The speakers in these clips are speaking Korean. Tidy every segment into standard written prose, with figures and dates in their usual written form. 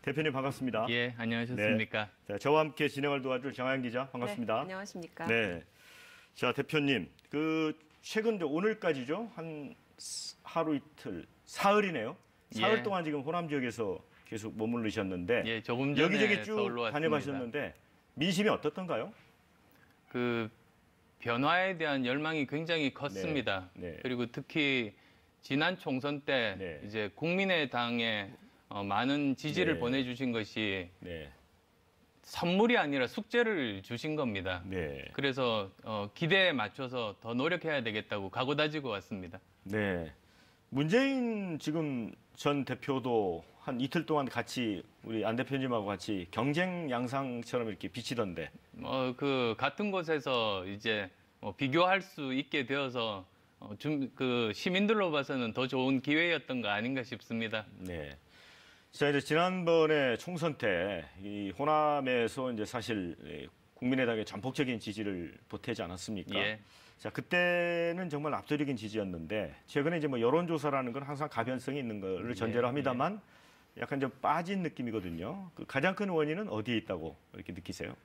대표님 반갑습니다. 예, 안녕하셨습니까? 네. 자, 저와 함께 진행을 도와줄 정하영 기자 반갑습니다. 네, 안녕하십니까? 네. 자, 대표님, 최근 오늘까지죠? 한 하루 이틀, 사흘이네요. 사흘 예. 동안 지금 호남 지역에서 계속 머무르셨는데 예, 조금 전에 여기저기 쭉 서울로 왔습니다. 다녀가셨는데 민심이 어떻던가요? 그 변화에 대한 열망이 굉장히 컸습니다. 네. 그리고 특히 지난 총선 때 네. 이제 국민의당에 많은 지지를 네. 보내주신 것이 네. 선물이 아니라 숙제를 주신 겁니다. 네. 그래서 기대에 맞춰서 더 노력해야 되겠다고 각오 다지고 왔습니다. 네. 문재인 지금 전 대표도 한 이틀 동안 같이 우리 안 대표님하고 같이 경쟁 양상처럼 이렇게 비치던데. 그 같은 곳에서 이제 비교할 수 있게 되어서 그 시민들로 봐서는 더 좋은 기회였던 거 아닌가 싶습니다. 네. 자, 이제 지난번에 총선 때 이 호남에서 이제 사실 국민의당에 전폭적인 지지를 보태지 않았습니까? 예. 자, 그때는 정말 압도적인 지지였는데 최근에 이제 뭐 여론조사라는 건 항상 가변성이 있는 거를 전제로 합니다만 약간 좀 빠진 느낌이거든요. 그 가장 큰 원인은 어디에 있다고 이렇게 느끼세요?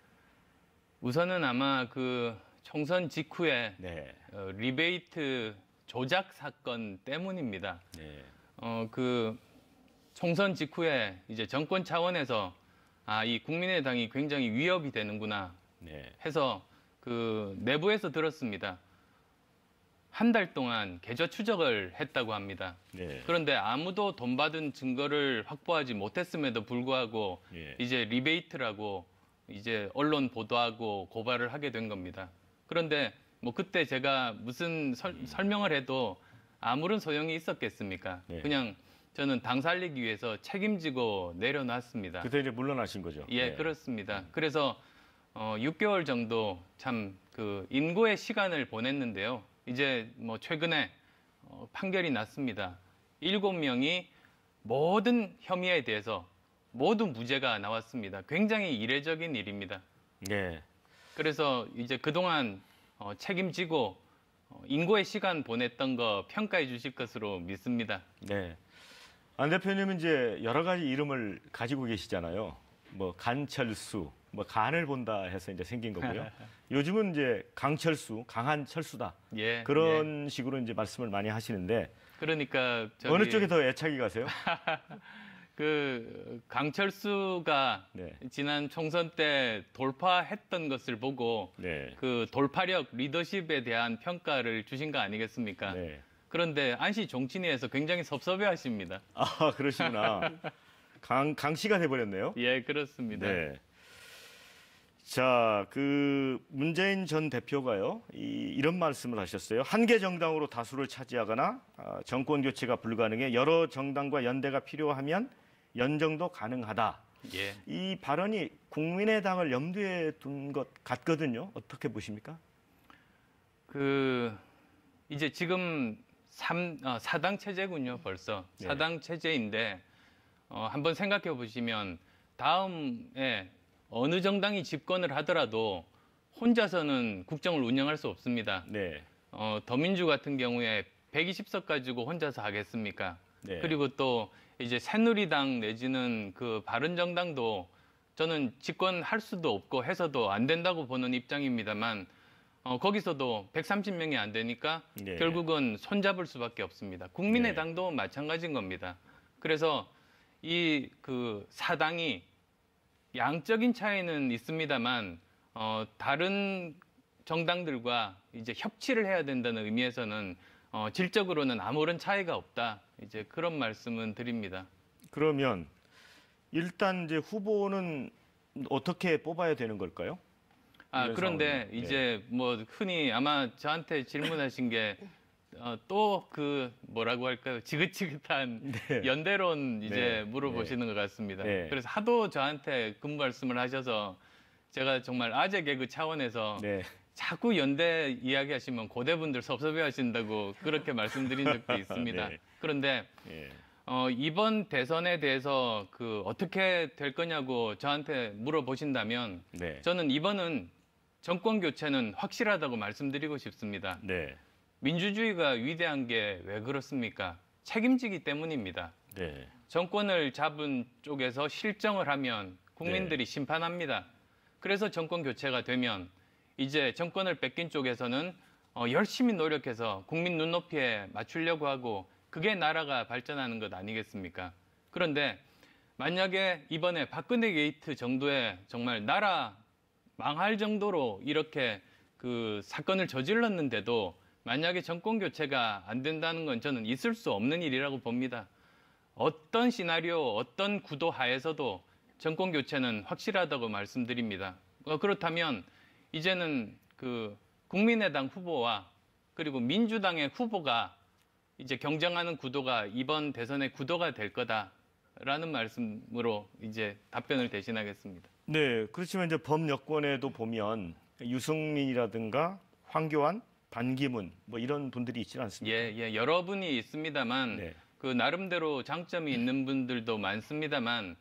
우선은 아마 그 총선 직후에 네. 리베이트 조작 사건 때문입니다. 네. 그 총선 직후에 이제 정권 차원에서 이 국민의당이 굉장히 위협이 되는구나 네. 해서 그 내부에서 들었습니다. 한 달 동안 계좌 추적을 했다고 합니다. 네. 그런데 아무도 돈 받은 증거를 확보하지 못했음에도 불구하고 예. 이제 리베이트라고 이제 언론 보도하고 고발을 하게 된 겁니다. 그런데 뭐 그때 제가 무슨 설명을 해도 아무런 소용이 있었겠습니까? 네. 그냥 저는 당 살리기 위해서 책임지고 내려놨습니다. 그때 이제 물러나신 거죠? 예, 네. 그렇습니다. 그래서 6개월 정도 참 그 인고의 시간을 보냈는데요. 이제 뭐 최근에 판결이 났습니다. 7명이 모든 혐의에 대해서 모두 무죄가 나왔습니다. 굉장히 이례적인 일입니다. 네. 그래서 이제 그동안 책임지고 인고의 시간 보냈던 거 평가해 주실 것으로 믿습니다. 네. 안 대표님은 이제 여러 가지 이름을 가지고 계시잖아요. 뭐 간철수, 뭐 간을 본다 해서 이제 생긴 거고요. 요즘은 이제 강철수, 강한 철수다. 예, 그런 식으로 이제 말씀을 많이 하시는데 그러니까 어느 쪽에 더 애착이 가세요? 그 강철수가 네. 지난 총선 때 돌파했던 것을 보고 네. 그 돌파력, 리더십에 대한 평가를 주신 거 아니겠습니까? 네. 그런데 안시 종친위에서 굉장히 섭섭해하십니다. 아, 그러시구나. 강씨가 돼버렸네요. 예, 그렇습니다. 네. 자, 문재인 전 대표가요, 이런 말씀을 하셨어요. 한 개 정당으로 다수를 차지하거나 정권 교체가 불가능해 여러 정당과 연대가 필요하면 연정도 가능하다. 예. 이 발언이 국민의당을 염두에 둔 것 같거든요. 어떻게 보십니까? 이제 지금 4당 체제군요, 벌써. 네. 4당 체제인데, 한번 생각해 보시면, 다음에 어느 정당이 집권을 하더라도 혼자서는 국정을 운영할 수 없습니다. 네. 더민주 같은 경우에 120석 가지고 혼자서 하겠습니까? 네. 그리고 또 이제 새누리당 내지는 그 바른정당도 저는 집권할 수도 없고 해서도 안 된다고 보는 입장입니다만, 거기서도 130명이 안 되니까 네. 결국은 손잡을 수밖에 없습니다. 국민의당도 마찬가지인 겁니다. 그래서 이 사당이 양적인 차이는 있습니다만 다른 정당들과 이제 협치를 해야 된다는 의미에서는 질적으로는 아무런 차이가 없다. 이제 그런 말씀은 드립니다. 그러면 일단 이제 후보는 어떻게 뽑아야 되는 걸까요? 그런데 상황은. 이제 뭐 흔히 아마 저한테 질문하신 게 또 뭐라고 할까요? 지긋지긋한 네. 연대론 이제 네. 물어보시는 것 같습니다. 네. 그래서 하도 저한테 그 말씀을 하셔서 제가 정말 아재 개그 차원에서 네. 자꾸 연대 이야기하시면 고대분들 섭섭해 하신다고 그렇게 말씀드린 적도 있습니다. 네. 그런데 네. 이번 대선에 대해서 어떻게 될 거냐고 저한테 물어보신다면 네. 저는 이번은 정권 교체는 확실하다고 말씀드리고 싶습니다. 네. 민주주의가 위대한 게 왜 그렇습니까? 책임지기 때문입니다. 네. 정권을 잡은 쪽에서 실정을 하면 국민들이 심판합니다. 그래서 정권 교체가 되면 이제 정권을 뺏긴 쪽에서는 열심히 노력해서 국민 눈높이에 맞추려고 하고 그게 나라가 발전하는 것 아니겠습니까? 그런데 만약에 이번에 박근혜 게이트 정도의 정말 나라 망할 정도로 이렇게 그 사건을 저질렀는데도 만약에 정권 교체가 안 된다는 건 저는 있을 수 없는 일이라고 봅니다. 어떤 시나리오, 어떤 구도 하에서도 정권 교체는 확실하다고 말씀드립니다. 그렇다면 이제는 그 국민의당 후보와 그리고 민주당의 후보가 이제 경쟁하는 구도가 이번 대선의 구도가 될 거다라는 말씀으로 이제 답변을 대신하겠습니다. 네, 그렇지만 이제 범여권에도 보면 유승민이라든가 황교안, 반기문 뭐 이런 분들이 있지는 않습니까? 예, 여러 분이 있습니다만 네. 그 나름대로 장점이 있는 분들도 많습니다만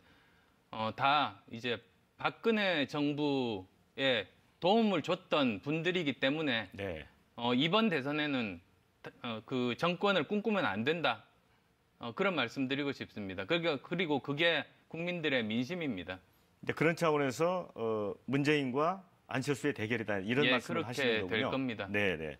다 이제 박근혜 정부에 도움을 줬던 분들이기 때문에 네. 이번 대선에는 그 정권을 꿈꾸면 안 된다. 그런 말씀드리고 싶습니다. 그리고 그게 국민들의 민심입니다. 근데 그런 차원에서 문재인과 안철수의 대결이다 이런 말씀을 하시는 그렇게 거군요. 될 겁니다. 네.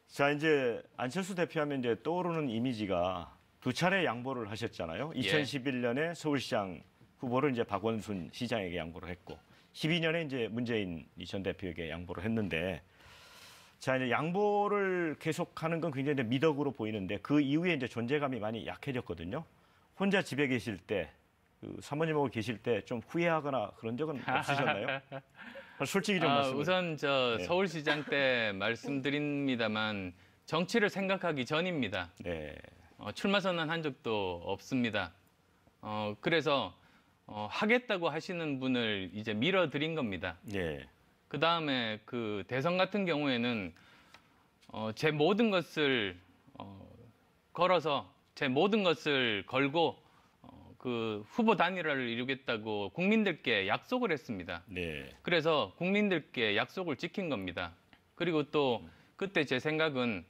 자, 이제 안철수 대표하면 이제 떠오르는 이미지가 두 차례 양보를 하셨잖아요. 2011년에 서울시장 후보를 이제 박원순 시장에게 양보를 했고 12년에 이제 문재인 전 대표에게 양보를 했는데 자, 이제 양보를 계속하는 건 굉장히 미덕으로 보이는데 그 이후에 이제 존재감이 많이 약해졌거든요. 혼자 집에 계실 때, 그 사모님하고 계실 때 좀 후회하거나 그런 적은 없으셨나요? 솔직히 좀 말씀을. 우선 서울시장 때 말씀드립니다만 정치를 생각하기 전입니다. 네. 출마 선언한 적도 없습니다. 그래서 하겠다고 하시는 분을 이제 밀어드린 겁니다. 네. 그 다음에 그 대선 같은 경우에는 제 모든 것을 걸어서 제 모든 것을 걸고 그 후보 단일화를 이루겠다고 국민들께 약속을 했습니다. 네. 그래서 국민들께 약속을 지킨 겁니다. 그리고 또 그때 제 생각은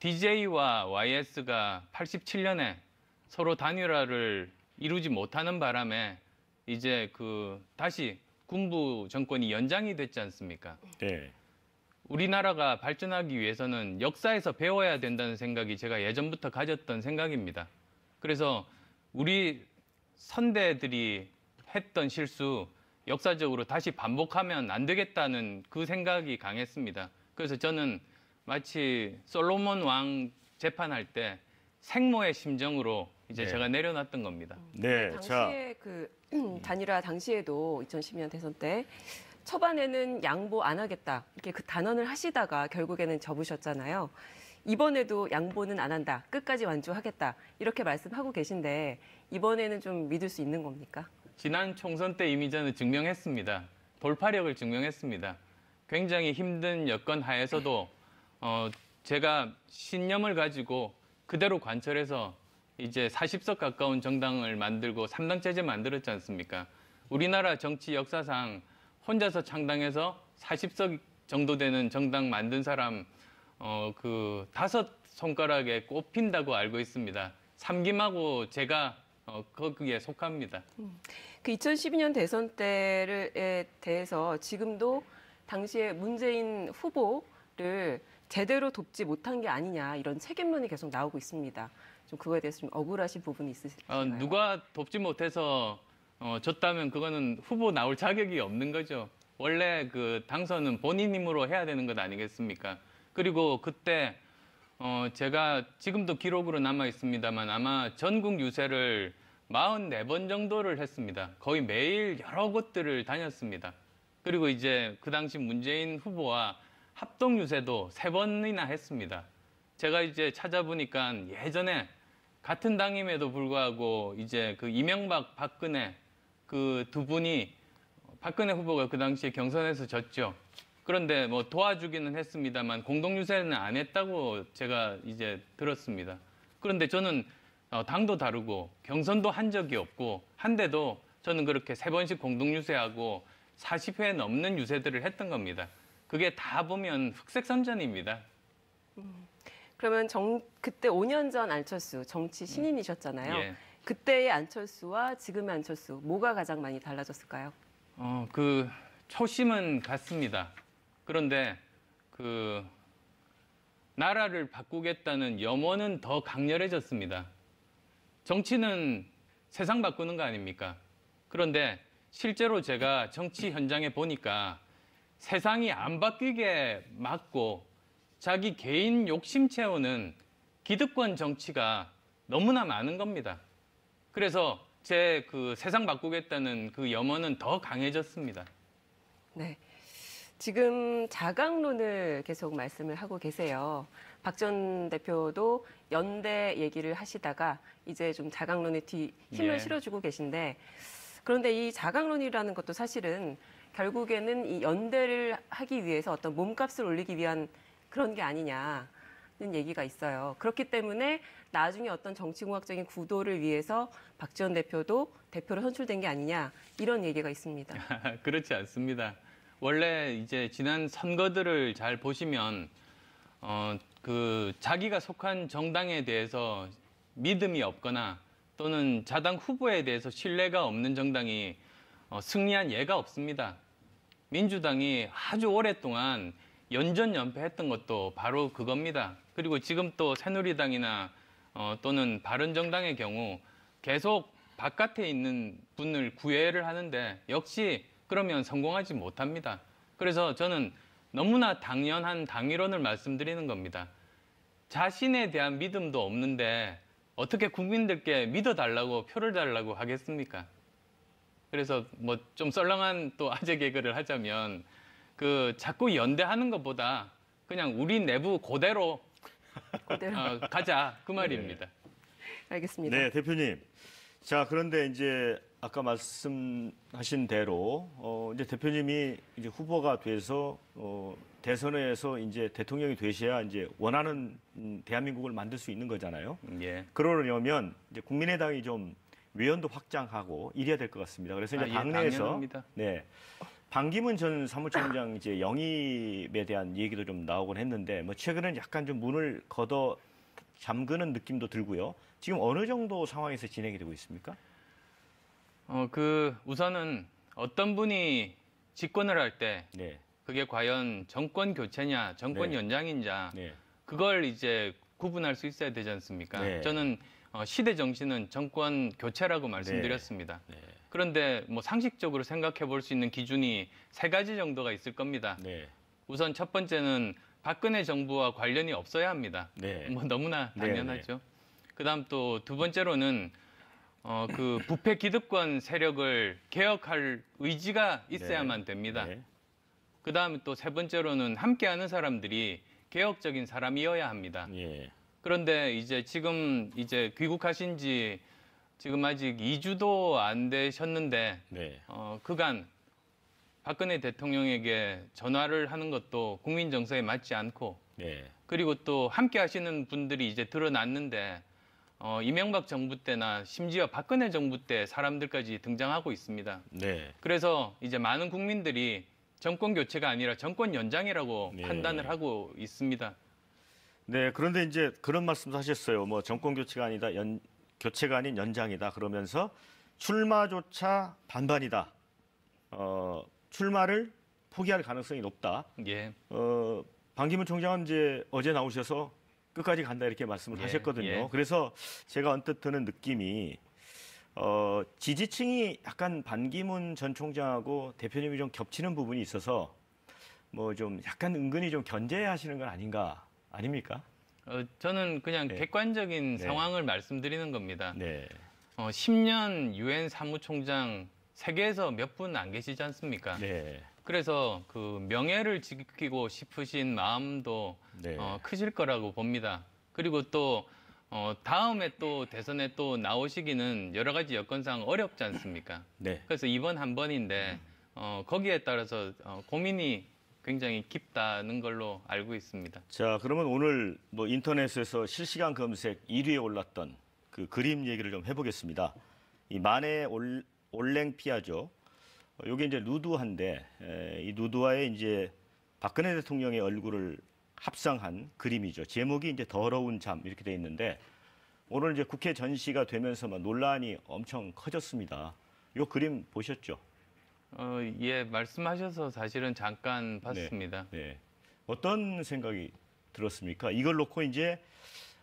DJ와 YS가 87년에 서로 단일화를 이루지 못하는 바람에 이제 그 다시 군부 정권이 연장이 됐지 않습니까? 네. 우리나라가 발전하기 위해서는 역사에서 배워야 된다는 생각이 제가 예전부터 가졌던 생각입니다. 그래서 우리 선대들이 했던 실수 역사적으로 다시 반복하면 안 되겠다는 그 생각이 강했습니다. 그래서 저는 마치 솔로몬 왕 재판할 때 생모의 심정으로 이제 제가 내려놨던 겁니다. 네. 당시에 그 단일화 당시에도 2012년 대선 때 초반에는 양보 안 하겠다 이렇게 그 단언을 하시다가 결국에는 접으셨잖아요. 이번에도 양보는 안 한다, 끝까지 완주하겠다 이렇게 말씀하고 계신데 이번에는 좀 믿을 수 있는 겁니까? 지난 총선 때 이미 저는 증명했습니다. 돌파력을 증명했습니다. 굉장히 힘든 여건 하에서도 제가 신념을 가지고 그대로 관철해서 이제 40석 가까운 정당을 만들고 3당 체제 만들었지 않습니까? 우리나라 정치 역사상 혼자서 창당해서 40석 정도 되는 정당 만든 사람 그 5손가락에 꼽힌다고 알고 있습니다. 삼김하고 제가 거기에 속합니다. 그 2012년 대선 때에 대해서 지금도 당시에 문재인 후보를 제대로 돕지 못한 게 아니냐 이런 책임론이 계속 나오고 있습니다. 좀 그거에 대해서 좀 억울하신 부분이 있으신가요? 누가 돕지 못해서 졌다면 그거는 후보 나올 자격이 없는 거죠. 원래 그 당선은 본인 힘으로 해야 되는 것 아니겠습니까? 그리고 그때 제가 지금도 기록으로 남아 있습니다만 아마 전국 유세를 44번 정도를 했습니다. 거의 매일 여러 곳들을 다녔습니다. 그리고 이제 그 당시 문재인 후보와 합동 유세도 3번이나 했습니다. 제가 이제 찾아보니까 예전에 같은 당임에도 불구하고 이제 그 이명박, 박근혜 그 두 분이 박근혜 후보가 그 당시에 경선에서 졌죠. 그런데 뭐 도와주기는 했습니다만 공동 유세는 안 했다고 제가 이제 들었습니다. 그런데 저는 당도 다르고 경선도 한 적이 없고 한데도 저는 그렇게 3번씩 공동 유세하고 40회 넘는 유세들을 했던 겁니다. 그게 다 보면 흑색선전입니다. 그러면 그때 5년 전 안철수 정치 신인이셨잖아요. 예. 그때의 안철수와 지금의 안철수 뭐가 가장 많이 달라졌을까요? 그 초심은 같습니다. 그런데 그 나라를 바꾸겠다는 염원은 더 강렬해졌습니다. 정치는 세상 바꾸는 거 아닙니까? 그런데 실제로 제가 정치 현장에 보니까 세상이 안 바뀌게 막고 자기 개인 욕심 채우는 기득권 정치가 너무나 많은 겁니다. 그래서 제 그 세상 바꾸겠다는 그 염원은 더 강해졌습니다. 네. 지금 자강론을 계속 말씀을 하고 계세요. 박 전 대표도 연대 얘기를 하시다가 이제 좀 자강론에 힘을 예. 실어주고 계신데 그런데 이 자강론이라는 것도 사실은 결국에는 이 연대를 하기 위해서 어떤 몸값을 올리기 위한 그런 게 아니냐는 얘기가 있어요. 그렇기 때문에 나중에 어떤 정치공학적인 구도를 위해서 박 전 대표도 대표로 선출된 게 아니냐 이런 얘기가 있습니다. 그렇지 않습니다. 원래 이제 지난 선거들을 잘 보시면 그 자기가 속한 정당에 대해서 믿음이 없거나 또는 자당 후보에 대해서 신뢰가 없는 정당이 승리한 예가 없습니다. 민주당이 아주 오랫동안 연전연패했던 것도 바로 그겁니다. 그리고 지금 또 새누리당이나 또는 바른정당의 경우 계속 바깥에 있는 분을 구애를 하는데 역시 그러면 성공하지 못합니다. 그래서 저는 너무나 당연한 당위론을 말씀드리는 겁니다. 자신에 대한 믿음도 없는데 어떻게 국민들께 믿어달라고 표를 달라고 하겠습니까? 그래서 뭐 좀 썰렁한 또 아재 개그를 하자면 그 자꾸 연대하는 것보다 그냥 우리 내부 그대로 가자 그 말입니다. 알겠습니다. 네, 대표님. 자, 그런데 이제 아까 말씀하신 대로 이제 대표님이 이제 후보가 돼서 대선에서 이제 대통령이 되셔야 이제 원하는 대한민국을 만들 수 있는 거잖아요. 예. 그러려면 이제 국민의당이 좀 외연도 확장하고 이래야 될 것 같습니다. 그래서 이제 예, 당내에서 당연합니다. 네. 반기문 전 사무총장 이제 영입에 대한 얘기도 좀 나오곤 했는데 뭐 최근에는 약간 좀 문을 걷어 잠그는 느낌도 들고요. 지금 어느 정도 상황에서 진행이 되고 있습니까? 우선은 어떤 분이 집권을 할 때 네. 그게 과연 정권 교체냐, 정권 네. 연장이냐, 네. 그걸 이제 구분할 수 있어야 되지 않습니까? 네. 저는 시대 정신은 정권 교체라고 말씀드렸습니다. 네. 그런데 뭐 상식적으로 생각해 볼 수 있는 기준이 세 가지 정도가 있을 겁니다. 네. 우선 첫 번째는 박근혜 정부와 관련이 없어야 합니다. 네. 뭐 너무나 네, 당연하죠. 그다음 또 두 번째로는 그 부패 기득권 세력을 개혁할 의지가 있어야만 됩니다. 네. 그다음에 또 세 번째로는 함께하는 사람들이 개혁적인 사람이어야 합니다. 예. 그런데 이제 지금 이제 귀국하신 지 지금 아직 2주도 안 되셨는데 네. 그간 박근혜 대통령에게 전화를 하는 것도 국민 정서에 맞지 않고 네. 그리고 또 함께 하시는 분들이 이제 드러났는데 이명박 정부 때나 심지어 박근혜 정부 때 사람들까지 등장하고 있습니다. 네. 그래서 이제 많은 국민들이 정권 교체가 아니라 정권 연장이라고 네. 판단을 하고 있습니다. 네. 그런데 이제 그런 말씀도 하셨어요. 뭐 정권 교체가 아니다. 교체가 아닌 연장이다. 그러면서 출마조차 반반이다. 출마를 포기할 가능성이 높다. 예. 반기문 총장은 이제 어제 나오셔서 끝까지 간다 이렇게 말씀을 예, 하셨거든요. 예. 그래서 제가 언뜻 드는 느낌이 지지층이 약간 반기문 전 총장하고 대표님이 좀 겹치는 부분이 있어서 뭐 좀 약간 은근히 좀 견제하시는 건 아닙니까? 저는 그냥 네. 객관적인 네. 상황을 말씀드리는 겁니다. 네. 10년 유엔 사무총장 세계에서 몇 분 안 계시지 않습니까? 네. 그래서 그 명예를 지키고 싶으신 마음도 네. 크실 거라고 봅니다. 그리고 또 다음에 또 대선에 또 나오시기는 여러 가지 여건상 어렵지 않습니까? 네. 그래서 이번 한 번인데 거기에 따라서 고민이 굉장히 깊다는 걸로 알고 있습니다. 자, 그러면 오늘 뭐 인터넷에서 실시간 검색 1위에 올랐던 그 그림 얘기를 좀 해보겠습니다. 이 마네 올랭피아죠. 요게 이제 누드화인데 이 누드화에 이제 박근혜 대통령의 얼굴을 합성한 그림이죠. 제목이 이제 더러운 잠 이렇게 돼 있는데 오늘 이제 국회 전시가 되면서 막 논란이 엄청 커졌습니다. 이 그림 보셨죠? 예, 말씀하셔서 사실은 잠깐 봤습니다. 네. 어떤 생각이 들었습니까? 이걸 놓고 이제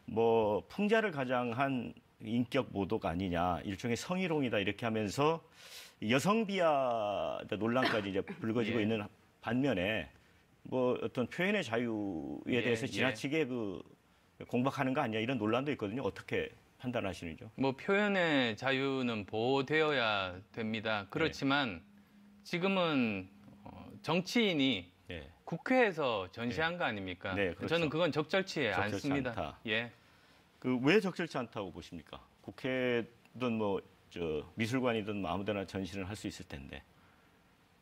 뭐 풍자를 가장한 인격 모독 아니냐, 일종의 성희롱이다 이렇게 하면서 여성 비하 논란까지 이제 불거지고 예. 있는 반면에 뭐 어떤 표현의 자유에 예, 대해서 예. 지나치게 그 공박하는 거 아니냐 이런 논란도 있거든요. 어떻게 판단하시는지요? 뭐 표현의 자유는 보호되어야 됩니다. 그렇지만 지금은 정치인이 네. 국회에서 전시한 거 아닙니까? 네, 그렇죠. 저는 그건 적절치 적절치 않습니다. 않다. 예. 그 왜 적절치 않다고 보십니까? 국회든 뭐 저 미술관이든 뭐 아무데나 전시를 할 수 있을 텐데.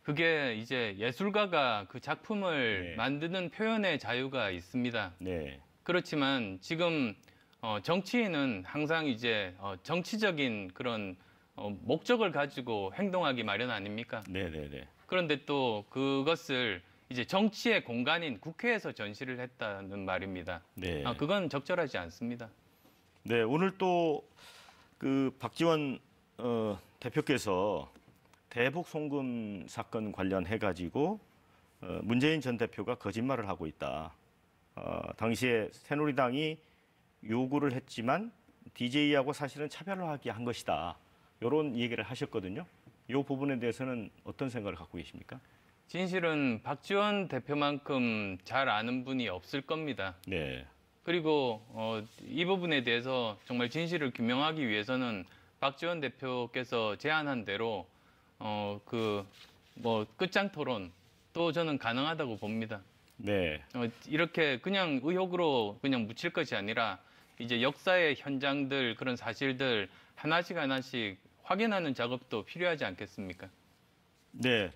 그게 이제 예술가가 그 작품을 네. 만드는 표현의 자유가 있습니다. 네. 그렇지만 지금 정치인은 항상 이제 정치적인 그런 목적을 가지고 행동하기 마련 아닙니까? 네. 그런데 또 그것을 이제 정치의 공간인 국회에서 전시를 했다는 말입니다. 네. 그건 적절하지 않습니다. 네, 오늘 또 그 박지원 대표께서 대북 송금 사건 관련해 가지고 문재인 전 대표가 거짓말을 하고 있다. 당시에 새누리당이 요구를 했지만 DJ하고 사실은 차별화하게 한 것이다. 이런 얘기를 하셨거든요. 이 부분에 대해서는 어떤 생각을 갖고 계십니까? 진실은 박지원 대표만큼 잘 아는 분이 없을 겁니다. 네, 그리고 이 부분에 대해서 정말 진실을 규명하기 위해서는 박지원 대표께서 제안한 대로 그 뭐 끝장 토론 또 저는 가능하다고 봅니다. 네, 이렇게 그냥 의혹으로 그냥 묻힐 것이 아니라 이제 역사의 현장들 그런 사실들 하나씩 확인하는 작업도 필요하지 않겠습니까? 네.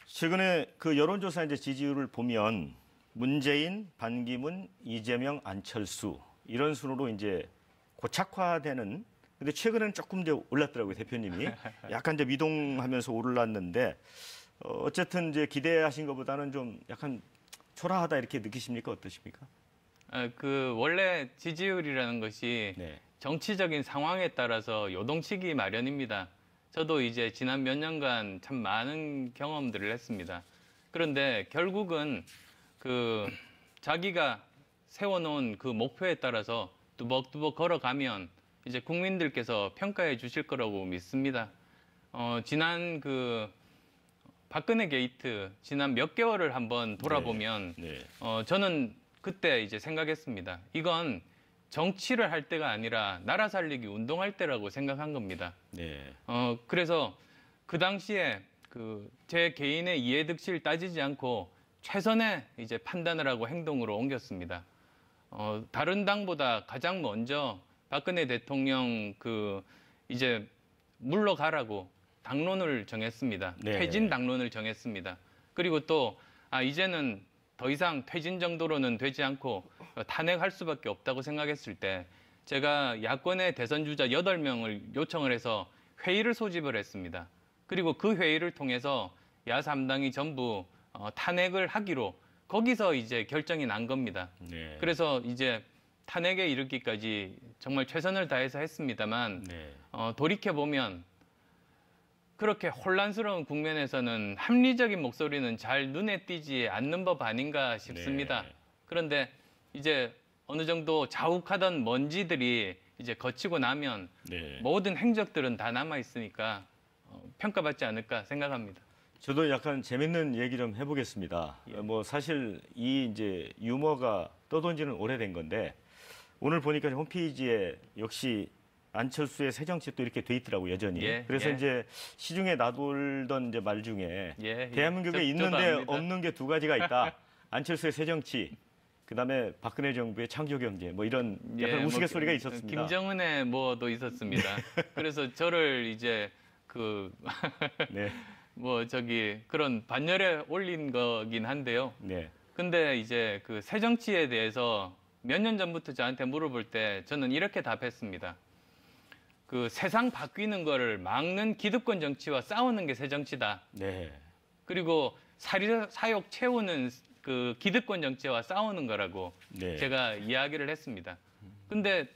최근에 그 여론조사 이제 지지율을 보면 문재인, 반기문, 이재명, 안철수 이런 순으로 이제 고착화되는. 근데 최근에는 조금 이제 올랐더라고요, 대표님이. 약간 이제 미동하면서 올랐는데 어쨌든 이제 기대하신 것보다는 좀 약간 초라하다 이렇게 느끼십니까? 어떠십니까? 그 원래 지지율이라는 것이 네. 정치적인 상황에 따라서 요동치기 마련입니다. 저도 이제 지난 몇 년간 참 많은 경험들을 했습니다. 그런데 결국은 그 자기가 세워놓은 그 목표에 따라서 뚜벅뚜벅 걸어가면 이제 국민들께서 평가해 주실 거라고 믿습니다. 지난 그 박근혜 게이트 지난 몇 개월을 한번 돌아보면 네. 저는 그때 이제 생각했습니다. 이건 정치를 할 때가 아니라 나라 살리기 운동할 때라고 생각한 겁니다. 네. 그래서 그 당시에 그 제 개인의 이해득실 따지지 않고 최선의 이제 판단을 하고 행동으로 옮겼습니다. 다른 당보다 가장 먼저 박근혜 대통령 그 이제 물러가라고 당론을 정했습니다. 네. 퇴진 당론을 정했습니다. 그리고 또 이제는 더 이상 퇴진 정도로는 되지 않고 탄핵할 수밖에 없다고 생각했을 때 제가 야권의 대선 주자 8명을 요청을 해서 회의를 소집을 했습니다. 그리고 그 회의를 통해서 야3당이 전부 탄핵을 하기로 거기서 이제 결정이 난 겁니다. 네. 그래서 이제 탄핵에 이르기까지 정말 최선을 다해서 했습니다만 네. 돌이켜보면 그렇게 혼란스러운 국면에서는 합리적인 목소리는 잘 눈에 띄지 않는 법 아닌가 싶습니다. 네. 그런데 이제 어느 정도 자욱하던 먼지들이 이제 거치고 나면 네. 모든 행적들은 다 남아 있으니까 평가받지 않을까 생각합니다. 저도 약간 재밌는 얘기 좀 해보겠습니다. 뭐 사실 이 이제 유머가 떠돈지는 오래된 건데 오늘 보니까 홈페이지에 역시 안철수의 새정치 또 이렇게 돼 있더라고 여전히. 예, 그래서 예. 이제 시중에 나돌던 이제 말 중에 예. 대한민국에 저도 있는데 압니다. 없는 게 두 가지가 있다. 안철수의 새정치, 그다음에 박근혜 정부의 창조경제 뭐 이런 약간 예, 우스갯소리가 있었습니다. 김정은의 뭐도 있었습니다. 그래서 저를 이제 네, 뭐 그런 반열에 올린 거긴 한데요. 네, 근데 이제 그 새정치에 대해서 몇 년 전부터 저한테 물어볼 때 저는 이렇게 답했습니다. 그 세상 바뀌는 거를 막는 기득권 정치와 싸우는 게 새정치다. 네, 그리고 사욕 채우는 그 기득권 정치와 싸우는 거라고 네. 제가 이야기를 했습니다. 근데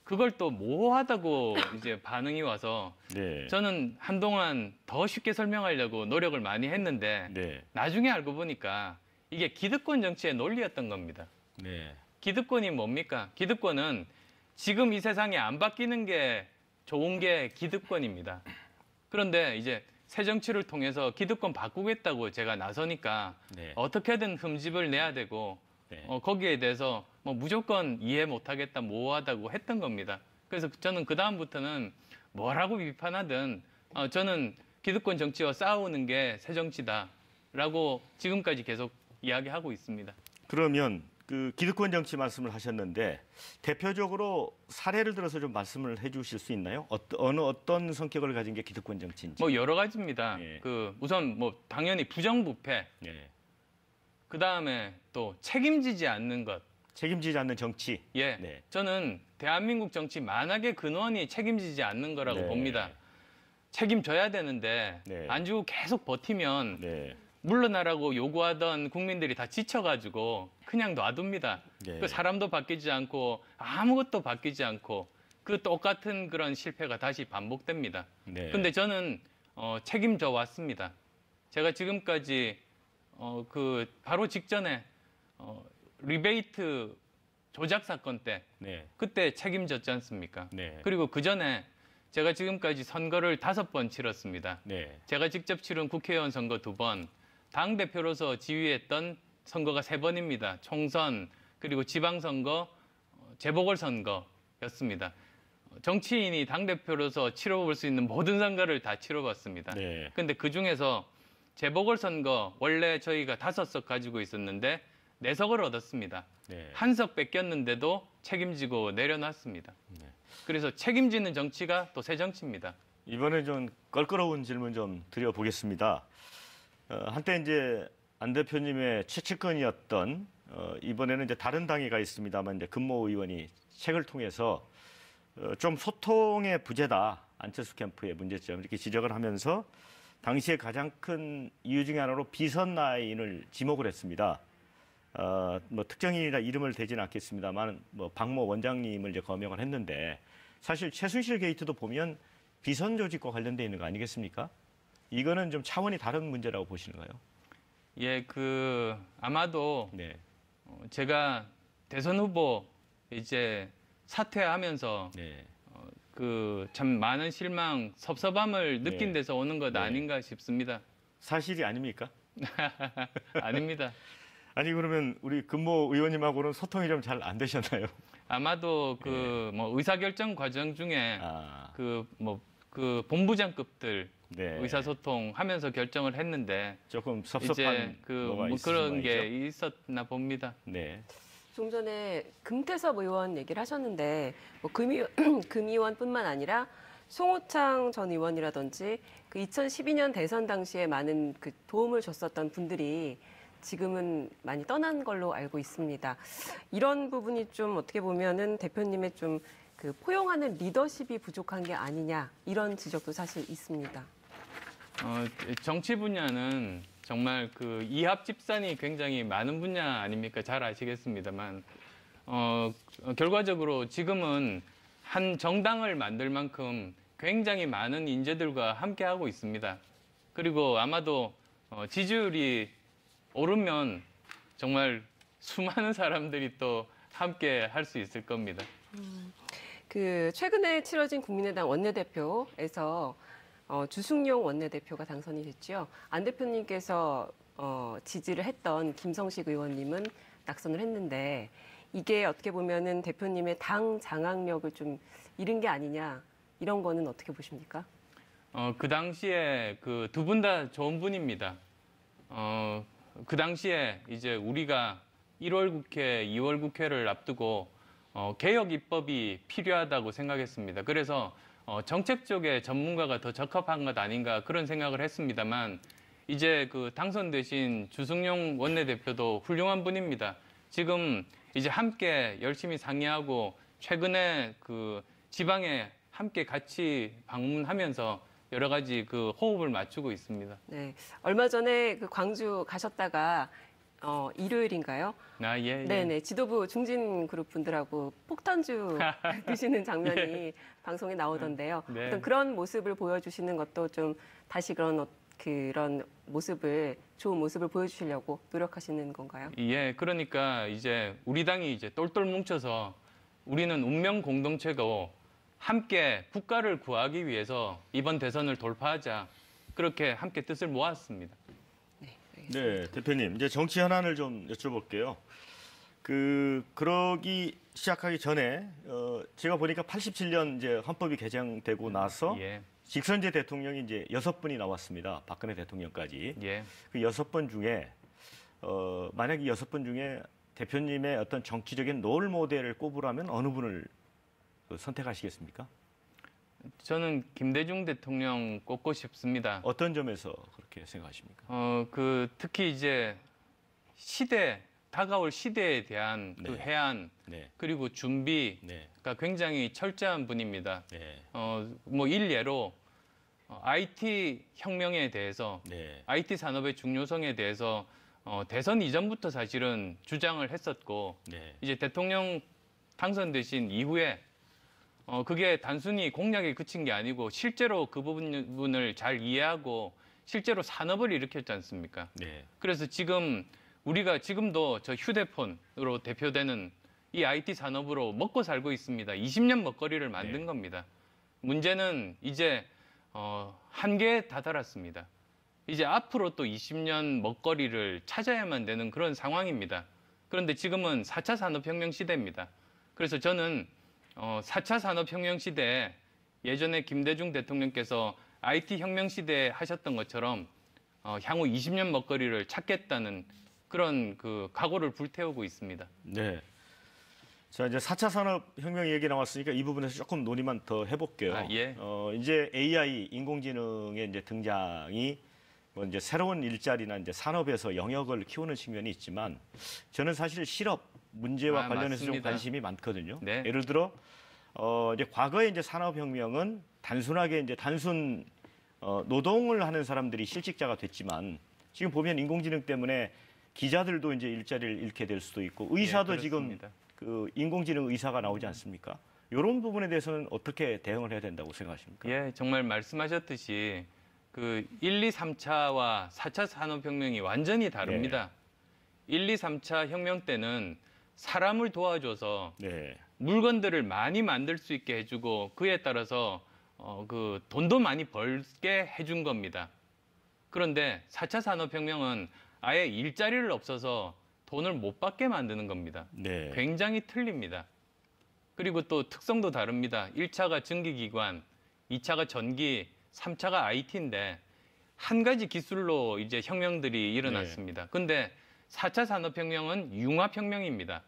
그걸 또 모호하다고 이제 반응이 와서 네. 저는 한동안 더 쉽게 설명하려고 노력을 많이 했는데 네. 나중에 알고 보니까 이게 기득권 정치의 논리였던 겁니다. 네. 기득권이 뭡니까? 기득권은 지금 이 세상에 안 바뀌는 게 좋은 게 기득권입니다. 그런데 이제 새 정치를 통해서 기득권 바꾸겠다고 제가 나서니까 네. 어떻게든 흠집을 내야 되고 네. 거기에 대해서 뭐 무조건 이해 못하겠다, 모호하다고 했던 겁니다. 그래서 저는 그 다음부터는 뭐라고 비판하든 저는 기득권 정치와 싸우는 게 새 정치다라고 지금까지 계속 이야기하고 있습니다. 그러면 그 기득권 정치 말씀을 하셨는데 대표적으로 사례를 들어서 좀 말씀을 해주실 수 있나요? 어떤 성격을 가진 게 기득권 정치인지? 뭐 여러 가지입니다. 예. 우선 뭐 당연히 부정부패, 네. 그 다음에 또 책임지지 않는 것. 책임지지 않는 정치. 예, 네. 저는 대한민국 정치 만악의 근원이 책임지지 않는 거라고 네. 봅니다. 책임져야 되는데 네. 안 주고 계속 버티면 네. 물러나라고 요구하던 국민들이 다 지쳐가지고 그냥 놔둡니다. 네. 그 사람도 바뀌지 않고 아무것도 바뀌지 않고 그 똑같은 그런 실패가 다시 반복됩니다. 네. 근데 저는 책임져 왔습니다. 제가 지금까지 그 바로 직전에 리베이트 조작 사건 때 네. 그때 책임졌지 않습니까? 네. 그리고 그 전에 제가 지금까지 선거를 5번 치렀습니다. 네. 제가 직접 치른 국회의원 선거 2번, 당대표로서 지휘했던 선거가 3번입니다. 총선, 그리고 지방선거, 재보궐선거였습니다. 정치인이 당대표로서 치러볼 수 있는 모든 선거를 다 치러봤습니다. 네. 근데 그 중에서 재보궐선거 원래 저희가 5석 가지고 있었는데 4석을 얻었습니다. 네. 1석 뺏겼는데도 책임지고 내려놨습니다. 네. 그래서 책임지는 정치가 또 새 정치입니다. 이번에 좀 껄끄러운 질문 좀 드려보겠습니다. 한때 이제 안 대표님의 최측근이었던 이번에는 이제 다른 당에 가 있습니다만 이제 금모 의원이 책을 통해서 좀 소통의 부재다, 안철수 캠프의 문제점 이렇게 지적을 하면서 당시에 가장 큰 이유 중에 하나로 비선 라인을 지목을 했습니다. 뭐 특정인이라 이름을 대지는 않겠습니다만 뭐 박모 원장님을 이제 거명을 했는데 사실 최순실 게이트도 보면 비선 조직과 관련돼 있는 거 아니겠습니까? 이거는 좀 차원이 다른 문제라고 보시는가요? 예, 아마도 네. 제가 대선 후보 이제 사퇴하면서 네. 참 많은 실망, 섭섭함을 느낀 네. 데서 오는 것 네. 아닌가 싶습니다. 사실이 아닙니까? 아닙니다. 아니 그러면 우리 금모 의원님하고는 소통이 좀 잘 안 되셨나요? 아마도 뭐 의사결정 과정 중에 본부장급들 네. 의사소통 하면서 결정을 했는데 조금 이제 섭섭한 뭐가 뭐 있으신 그런 게 모양이죠? 있었나 봅니다. 네. 좀 전에 금태섭 의원 얘기를 하셨는데 뭐 금의원뿐만 아니라 송호창 전 의원이라든지 그 2012년 대선 당시에 많은 그 도움을 줬었던 분들이 지금은 많이 떠난 걸로 알고 있습니다. 이런 부분이 좀 어떻게 보면은 대표님의 좀 그 포용하는 리더십이 부족한 게 아니냐 이런 지적도 사실 있습니다. 정치 분야는 정말 이합 집산이 굉장히 많은 분야 아닙니까? 잘 아시겠습니다만 결과적으로 지금은 한 정당을 만들 만큼 굉장히 많은 인재들과 함께 하고 있습니다. 그리고 아마도 지지율이 오르면 정말 수많은 사람들이 또 함께 할 수 있을 겁니다. 그 최근에 치러진 국민의당 원내대표에서 주승용 원내대표가 당선이 됐죠. 안 대표님께서 지지를 했던 김성식 의원님은 낙선을 했는데 이게 어떻게 보면은 대표님의 당 장악력을 좀 잃은 게 아니냐 이런 거는 어떻게 보십니까? 그 당시에 두 분 다 좋은 분입니다. 그 당시에 이제 우리가 1월 국회, 2월 국회를 앞두고 개혁 입법이 필요하다고 생각했습니다. 그래서 정책 쪽에 전문가가 더 적합한 것 아닌가 그런 생각을 했습니다만 이제 당선되신 주승용 원내대표도 훌륭한 분입니다. 지금 이제 함께 열심히 상의하고 최근에 지방에 함께 같이 방문하면서 여러 가지 호흡을 맞추고 있습니다. 네, 얼마 전에 광주 가셨다가 일요일인가요? 아, 예, 예. 네네. 지도부 중진 그룹 분들하고 폭탄주 드시는 장면이 방송에 나오던데요. 네. 어떤 그런 모습을 보여주시는 것도 좀 다시 그런 모습을, 좋은 모습을 보여주시려고 노력하시는 건가요? 예, 그러니까 이제 우리 당이 이제 똘똘 뭉쳐서 우리는 운명 공동체고 함께 국가를 구하기 위해서 이번 대선을 돌파하자. 그렇게 함께 뜻을 모았습니다. 네, 대표님. 이제 정치 현안을 좀 여쭤볼게요. 그러기 시작하기 전에 제가 보니까 87년 이제 헌법이 개정되고 나서 예, 직선제 대통령이 이제 6분이 나왔습니다. 박근혜 대통령까지. 예. 그 6번 중에 만약 이 6번 중에 대표님의 어떤 정치적인 롤 모델을 꼽으라면 어느 분을 선택하시겠습니까? 저는 김대중 대통령 꼽고 싶습니다. 어떤 점에서 그렇게 생각하십니까? 특히 이제 다가올 시대에 대한 그 네. 해안, 네, 그리고 준비가 네, 굉장히 철저한 분입니다. 네, 뭐 일례로 IT 혁명에 대해서, 네, IT 산업의 중요성에 대해서 대선 이전부터 사실은 주장을 했었고, 네, 이제 대통령 당선되신 이후에 그게 단순히 공약에 그친 게 아니고 실제로 그 부분을 잘 이해하고 실제로 산업을 일으켰지 않습니까? 네, 그래서 우리가 지금도 저 휴대폰으로 대표되는 이 IT 산업으로 먹고 살고 있습니다. 20년 먹거리를 만든 네. 겁니다. 문제는 이제 한계에 다다랐습니다. 이제 앞으로 또 20년 먹거리를 찾아야만 되는 그런 상황입니다. 그런데 지금은 4차 산업혁명 시대입니다. 그래서 저는 4차 산업혁명 시대에 예전에 김대중 대통령께서 IT 혁명 시대에 하셨던 것처럼 향후 20년 먹거리를 찾겠다는 그런 그 각오를 불태우고 있습니다. 네. 자, 이제 4차 산업혁명 얘기 나왔으니까 이 부분에서 조금 논의만 더 해볼게요. 아, 예. 이제 AI, 인공지능의 이제 등장이 뭐 이제 새로운 일자리나 이제 산업에서 영역을 키우는 측면이 있지만 저는 사실 실업 문제와 관련해서 좀 맞습니다. 관심이 많거든요. 네. 예를 들어 이제 과거에 이제 산업혁명은 단순하게 이제 단순 노동을 하는 사람들이 실직자가 됐지만 지금 보면 인공지능 때문에 기자들도 이제 일자리를 잃게 될 수도 있고 의사도 예, 지금 그렇습니다. 그 인공지능 의사가 나오지 않습니까? 이런 부분에 대해서는 어떻게 대응을 해야 된다고 생각하십니까? 예, 정말 말씀하셨듯이 그 1, 2, 3차와 4차 산업혁명이 완전히 다릅니다. 1, 2, 3차 혁명 때는 사람을 도와줘서 네, 물건들을 많이 만들 수 있게 해주고 그에 따라서 그 돈도 많이 벌게 해준 겁니다. 그런데 4차 산업혁명은 아예 일자리를 없어서 돈을 못 받게 만드는 겁니다. 네, 굉장히 틀립니다. 그리고 또 특성도 다릅니다. 1차가 증기기관, 2차가 전기, 3차가 IT인데 한 가지 기술로 이제 혁명들이 일어났습니다. 근데 4차 산업혁명은 융합혁명입니다.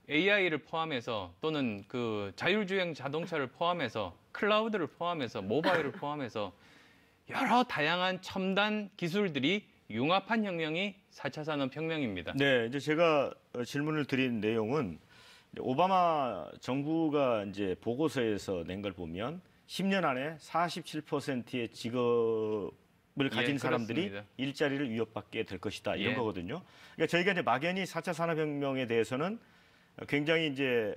AI를 포함해서 또는 그 자율주행 자동차를 포함해서 클라우드를 포함해서 모바일을 포함해서 여러 다양한 첨단 기술들이 융합한 혁명이 4차 산업혁명입니다. 네. 이제 제가 질문을 드린 내용은 오바마 정부가 이제 보고서에서 낸 걸 보면 10년 안에 47%의 직업을 가진 예, 사람들이 그렇습니다. 일자리를 위협받게 될 것이다 이런 예. 거거든요. 그러니까 저희가 이제 막연히 4차 산업혁명에 대해서는 굉장히 이제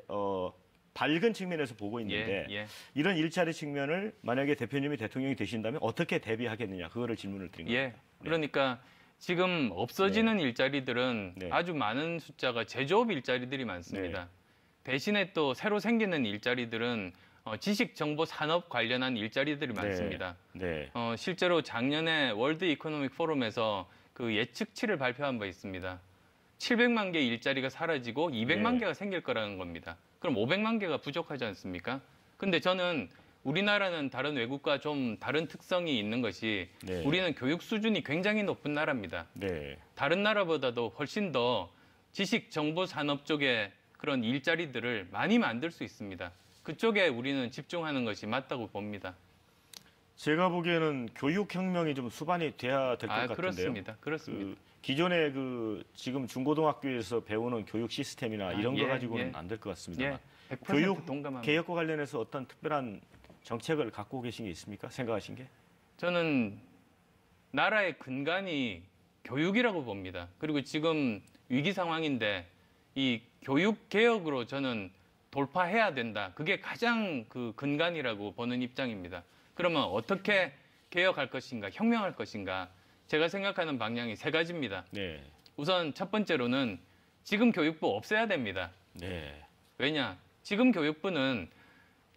밝은 측면에서 보고 있는데 예. 이런 일자리 측면을 만약에 대표님이 대통령이 되신다면 어떻게 대비하겠느냐 그거를 질문을 드린 겁니다. 예. 그러니까 지금 없어지는 일자리들은 네. 아주 많은 숫자가 제조업 일자리들이 많습니다. 대신에 또 새로 생기는 일자리들은 지식 정보 산업 관련한 일자리들이 많습니다. 네. 실제로 작년에 월드 이코노믹 포럼에서 그 예측치를 발표한 바 있습니다. 700만 개의 일자리가 사라지고 200만 네. 개가 생길 거라는 겁니다. 그럼 500만 개가 부족하지 않습니까? 근데 저는 우리나라는 다른 외국과 좀 다른 특성이 있는 것이 네. 우리는 교육 수준이 굉장히 높은 나라입니다. 네. 다른 나라보다도 훨씬 더 지식 정보 산업 쪽에 그런 일자리들을 많이 만들 수 있습니다. 그쪽에 우리는 집중하는 것이 맞다고 봅니다. 제가 보기에는 교육혁명이 좀 수반이 돼야 될 것 같은데요. 그렇습니다. 그렇습니다. 기존의 지금 중고등학교에서 배우는 교육 시스템이나 이런 거 가지고는 안 될 것 같습니다. 예, 100% 교육 동감합니다. 개혁과 관련해서 어떤 특별한 정책을 갖고 계신 게 있습니까? 생각하신 게? 저는 나라의 근간이 교육이라고 봅니다. 그리고 지금 위기 상황인데 이 교육 개혁으로 저는 돌파해야 된다. 그게 가장 그 근간이라고 보는 입장입니다. 그러면 어떻게 개혁할 것인가, 혁명할 것인가? 제가 생각하는 방향이 세 가지입니다. 네. 우선 첫 번째로는 지금 교육부 없애야 됩니다. 네. 왜냐? 지금 교육부는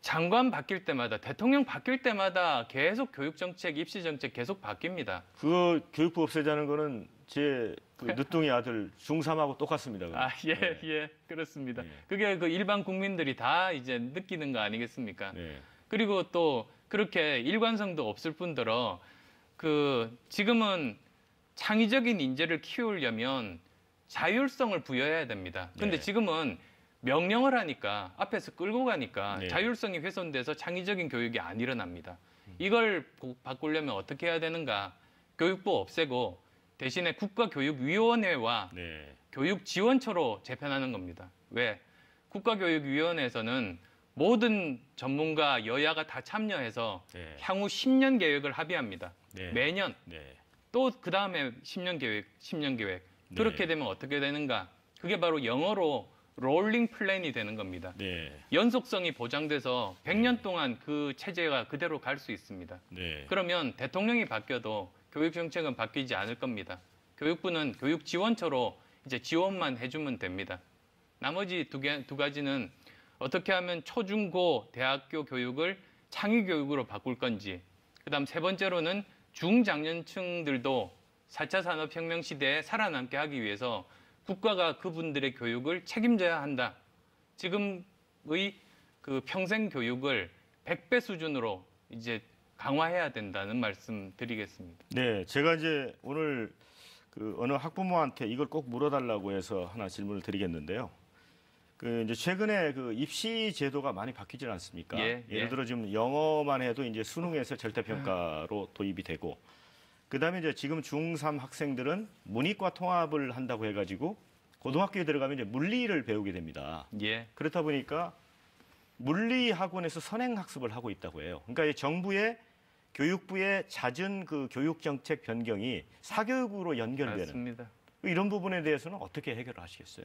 장관 바뀔 때마다, 대통령 바뀔 때마다 계속 교육 정책, 입시 정책 계속 바뀝니다. 그 교육부 없애자는 거는 제 그 늦둥이 아들 중3하고 똑같습니다. 그건. 예, 네. 예, 그렇습니다. 네. 그게 그 일반 국민들이 다 이제 느끼는 거 아니겠습니까? 네. 그리고 또 그렇게 일관성도 없을 뿐더러 그 지금은 창의적인 인재를 키우려면 자율성을 부여해야 됩니다. 근데 네. 지금은 명령을 하니까 앞에서 끌고 가니까 네. 자율성이 훼손돼서 창의적인 교육이 안 일어납니다. 이걸 바꾸려면 어떻게 해야 되는가? 교육부 없애고 대신에 국가교육위원회와 네. 교육지원처로 재편하는 겁니다. 왜? 국가교육위원회에서는 모든 전문가 여야가 다 참여해서 네. 향후 10년 계획을 합의합니다. 네. 매년. 네. 또 그 다음에 10년 계획, 10년 계획. 그렇게 네. 되면 어떻게 되는가? 그게 바로 영어로 롤링 플랜이 되는 겁니다. 네. 연속성이 보장돼서 100년 동안 그 체제가 그대로 갈 수 있습니다. 네. 그러면 대통령이 바뀌어도 교육 정책은 바뀌지 않을 겁니다. 교육부는 교육 지원처로 이제 지원만 해주면 됩니다. 나머지 두 가지는 어떻게 하면 초중고 대학교 교육을 창의 교육으로 바꿀 건지, 그다음 세 번째로는 중장년층들도 4차 산업혁명 시대에 살아남게 하기 위해서 국가가 그분들의 교육을 책임져야 한다. 지금의 그 평생 교육을 100배 수준으로 이제 강화해야 된다는 말씀 드리겠습니다. 네, 제가 이제 오늘 그 어느 학부모한테 이걸 꼭 물어달라고 해서 하나 질문을 드리겠는데요. 그 이제 최근에 그 입시 제도가 많이 바뀌지 않습니까? 예, 예를 예. 들어 지금 영어만 해도 이제 수능에서 절대평가로 도입이 되고, 그다음에 이제 지금 중3 학생들은 문이과 통합을 한다고 해가지고 고등학교에 들어가면 이제 물리를 배우게 됩니다. 예, 그렇다 보니까 물리 학원에서 선행 학습을 하고 있다고 해요. 그러니까 이 정부의 교육부의 잦은 그 교육 정책 변경이 사교육으로 연결되는 맞습니다. 이런 부분에 대해서는 어떻게 해결하시겠어요?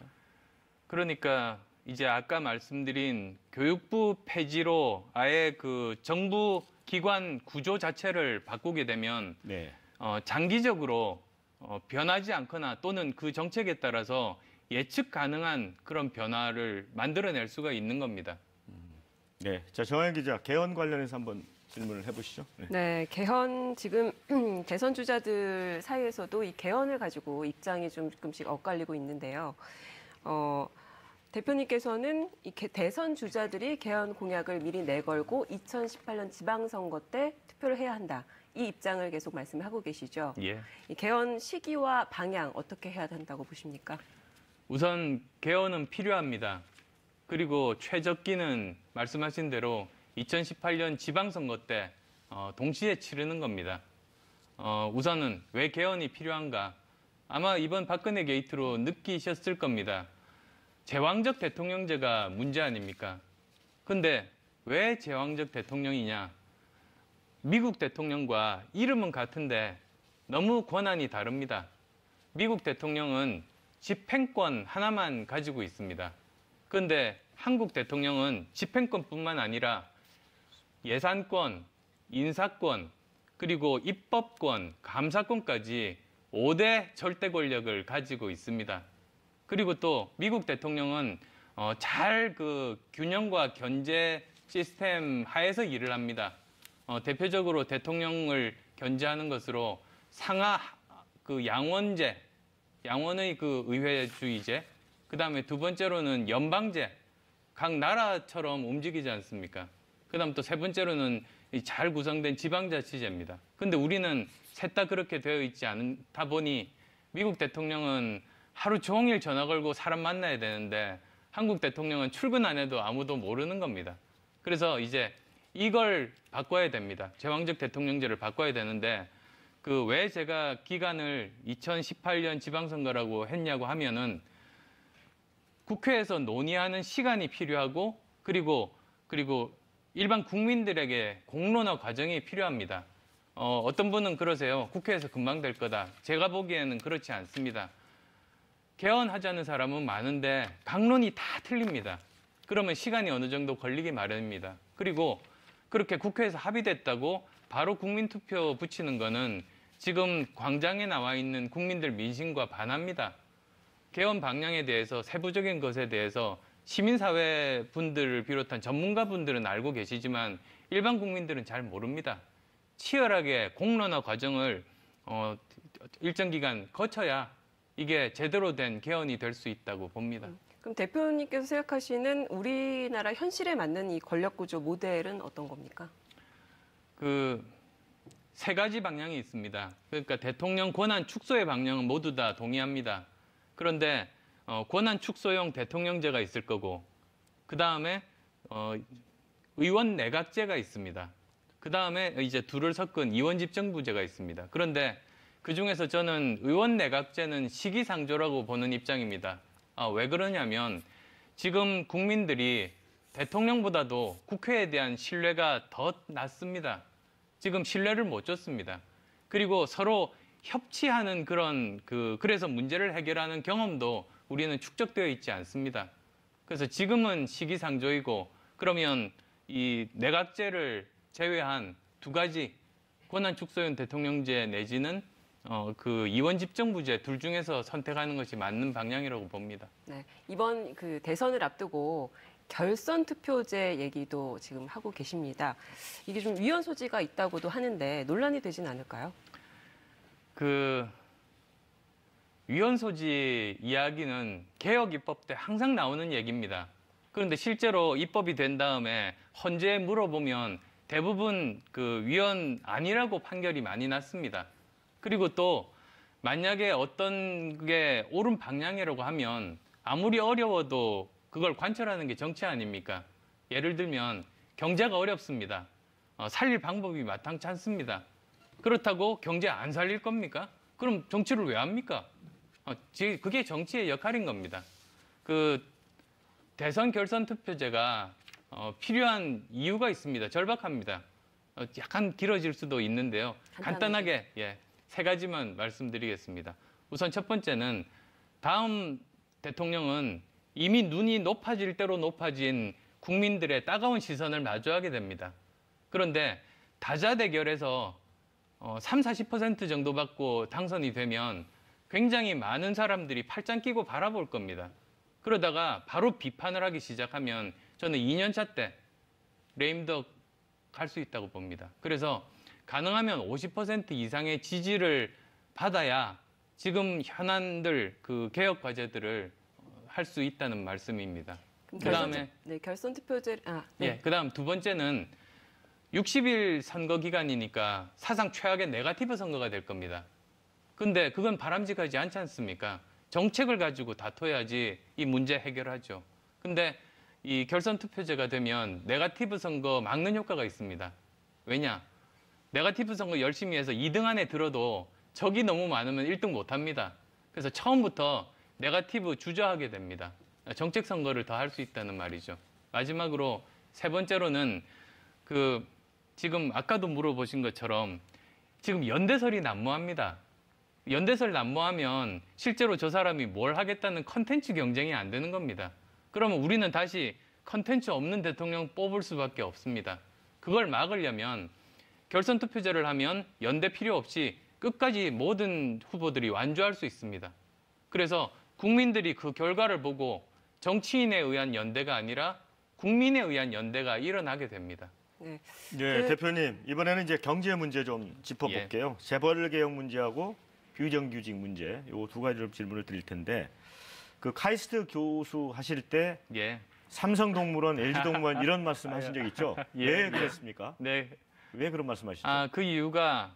그러니까 이제 아까 말씀드린 교육부 폐지로 아예 그 정부 기관 구조 자체를 바꾸게 되면 네, 장기적으로 변하지 않거나 또는 그 정책에 따라서 예측 가능한 그런 변화를 만들어낼 수가 있는 겁니다. 네. 자, 정한 기자, 개헌 관련해서 한번 질문을 해보시죠. 네. 네, 개헌 지금 대선 주자들 사이에서도 이 개헌을 가지고 입장이 좀 조금씩 엇갈리고 있는데요. 대표님께서는 이 대선 주자들이 개헌 공약을 미리 내걸고 2018년 지방선거 때 투표를 해야 한다. 이 입장을 계속 말씀하고 계시죠. 예. 이 개헌 시기와 방향 어떻게 해야 한다고 보십니까? 우선 개헌은 필요합니다. 그리고 최적기는 말씀하신 대로 2018년 지방선거 때 동시에 치르는 겁니다. 우선은 왜 개헌이 필요한가? 아마 이번 박근혜 게이트로 느끼셨을 겁니다. 제왕적 대통령제가 문제 아닙니까? 근데 왜 제왕적 대통령이냐? 미국 대통령과 이름은 같은데 너무 권한이 다릅니다. 미국 대통령은 집행권 하나만 가지고 있습니다. 그런데 한국 대통령은 집행권뿐만 아니라 예산권, 인사권, 그리고 입법권, 감사권까지 5대 절대 권력을 가지고 있습니다. 그리고 또 미국 대통령은 잘 그 균형과 견제 시스템 하에서 일을 합니다. 대표적으로 대통령을 견제하는 것으로 상하 그 양원제, 양원의 그 의회주의제, 그 다음에 두 번째로는 연방제, 각 나라처럼 움직이지 않습니까? 그 다음 또 세 번째로는 잘 구성된 지방자치제입니다. 근데 우리는 셋 다 그렇게 되어 있지 않다 보니 미국 대통령은 하루 종일 전화 걸고 사람 만나야 되는데 한국 대통령은 출근 안 해도 아무도 모르는 겁니다. 그래서 이제 이걸 바꿔야 됩니다. 제왕적 대통령제를 바꿔야 되는데 그 왜 제가 기간을 2018년 지방선거라고 했냐고 하면은 국회에서 논의하는 시간이 필요하고 그리고 일반 국민들에게 공론화 과정이 필요합니다. 어떤 분은 그러세요. 국회에서 금방 될 거다. 제가 보기에는 그렇지 않습니다. 개헌하자는 사람은 많은데 강론이 다 틀립니다. 그러면 시간이 어느 정도 걸리기 마련입니다. 그리고 그렇게 국회에서 합의됐다고 바로 국민투표 붙이는 거는 지금 광장에 나와 있는 국민들 민심과 반합니다. 개헌 방향에 대해서 세부적인 것에 대해서 시민사회 분들을 비롯한 전문가분들은 알고 계시지만 일반 국민들은 잘 모릅니다. 치열하게 공론화 과정을 일정 기간 거쳐야 이게 제대로 된 개헌이 될 수 있다고 봅니다. 그럼 대표님께서 생각하시는 우리나라 현실에 맞는 이 권력구조 모델은 어떤 겁니까? 그 세 가지 방향이 있습니다. 그러니까 대통령 권한 축소의 방향은 모두 다 동의합니다. 그런데 권한 축소용 대통령제가 있을 거고, 그 다음에 의원 내각제가 있습니다. 그 다음에 이제 둘을 섞은 이원집정부제가 있습니다. 그런데 그 중에서 저는 의원 내각제는 시기상조라고 보는 입장입니다. 왜 그러냐면 지금 국민들이 대통령보다도 국회에 대한 신뢰가 더 낮습니다. 지금 신뢰를 못 줬습니다. 그리고 서로 협치하는 그래서 문제를 해결하는 경험도 우리는 축적되어 있지 않습니다. 그래서 지금은 시기상조이고, 그러면 이 내각제를 제외한 두 가지 권한 축소형 대통령제 내지는 그 이원집정부제 둘 중에서 선택하는 것이 맞는 방향이라고 봅니다. 네, 이번 그 대선을 앞두고 결선 투표제 얘기도 지금 하고 계십니다. 이게 좀 위헌 소지가 있다고도 하는데 논란이 되진 않을까요? 그 위헌 소지 이야기는 개혁 입법 때 항상 나오는 얘기입니다. 그런데 실제로 입법이 된 다음에 헌재에 물어보면 대부분 그 위헌 아니라고 판결이 많이 났습니다. 그리고 또 만약에 어떤 게 옳은 방향이라고 하면 아무리 어려워도 그걸 관철하는 게 정치 아닙니까? 예를 들면 경제가 어렵습니다. 살릴 방법이 마땅치 않습니다. 그렇다고 경제 안 살릴 겁니까? 그럼 정치를 왜 합니까? 그게 정치의 역할인 겁니다. 그 대선 결선 투표제가 필요한 이유가 있습니다. 절박합니다. 약간 길어질 수도 있는데요. 간단하게 세 가지만 말씀드리겠습니다. 우선 첫 번째는 다음 대통령은 이미 눈이 높아질 대로 높아진 국민들의 따가운 시선을 마주하게 됩니다. 그런데 다자대결에서 30-40% 정도 받고 당선이 되면 굉장히 많은 사람들이 팔짱 끼고 바라볼 겁니다. 그러다가 바로 비판을 하기 시작하면 저는 2년차 때 레임덕 갈 수 있다고 봅니다. 그래서 가능하면 50% 이상의 지지를 받아야 지금 현안들 그 개혁 과제들을 할 수 있다는 말씀입니다. 그다음에 결선 투표제 그다음 두 번째는 60일 선거 기간이니까 사상 최악의 네거티브 선거가 될 겁니다. 근데 그건 바람직하지 않지 않습니까? 정책을 가지고 다퉈야지 이 문제 해결하죠. 근데 이 결선 투표제가 되면 네거티브 선거 막는 효과가 있습니다. 왜냐? 네거티브 선거 열심히 해서 2등 안에 들어도 적이 너무 많으면 1등 못 합니다. 그래서 처음부터 네거티브 주저하게 됩니다. 정책 선거를 더 할 수 있다는 말이죠. 마지막으로 세 번째로는 지금 아까도 물어보신 것처럼 지금 연대설이 난무합니다. 연대설 난무하면 실제로 저 사람이 뭘 하겠다는 컨텐츠 경쟁이 안 되는 겁니다. 그러면 우리는 다시 컨텐츠 없는 대통령 뽑을 수밖에 없습니다. 그걸 막으려면 결선 투표제를 하면 연대 필요 없이 끝까지 모든 후보들이 완주할 수 있습니다. 그래서 국민들이 그 결과를 보고 정치인에 의한 연대가 아니라 국민에 의한 연대가 일어나게 됩니다. 네, 대표님 이번에는 이제 경제 문제 좀 짚어볼게요. 재벌 개혁 문제하고 비정규직 문제 이 두 가지로 질문을 드릴 텐데 그 카이스트 교수 하실 때 삼성동물원, LG동물원 이런 말씀하신 적 있죠? 왜 그랬습니까? 네. 왜 그런 말씀하시죠? 그 이유가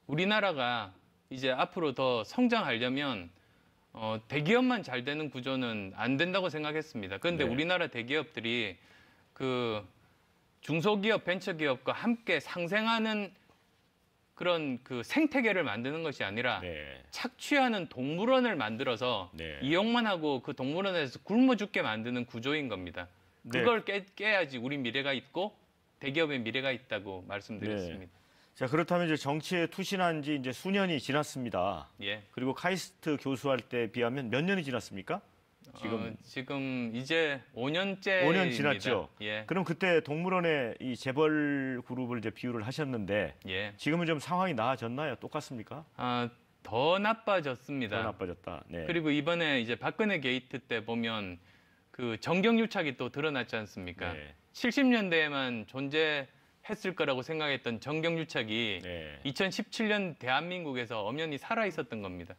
우리나라가 이제 앞으로 더 성장하려면 대기업만 잘 되는 구조는 안 된다고 생각했습니다. 그런데 우리나라 대기업들이 중소기업, 벤처기업과 함께 상생하는 그런 생태계를 만드는 것이 아니라 착취하는 동물원을 만들어서 이용만 하고 그 동물원에서 굶어 죽게 만드는 구조인 겁니다. 그걸 깨야지 우리 미래가 있고 대기업의 미래가 있다고 말씀드렸습니다. 자, 그렇다면 이제 정치에 투신한 지 이제 수년이 지났습니다. 예. 그리고 카이스트 교수할 때 비하면 몇 년이 지났습니까? 지금 이제 5년째 5년 지났죠. 예. 그럼 그때 동물원에 이 재벌 그룹을 이제 비유를 하셨는데 예. 지금은 좀 상황이 나아졌나요? 똑같습니까? 더 나빠졌습니다. 더 나빠졌다. 네. 그리고 이번에 이제 박근혜 게이트 때 보면 그 정경유착이 또 드러났지 않습니까? 네. 70년대에만 존재했을 거라고 생각했던 정경유착이 네. 2017년 대한민국에서 엄연히 살아 있었던 겁니다.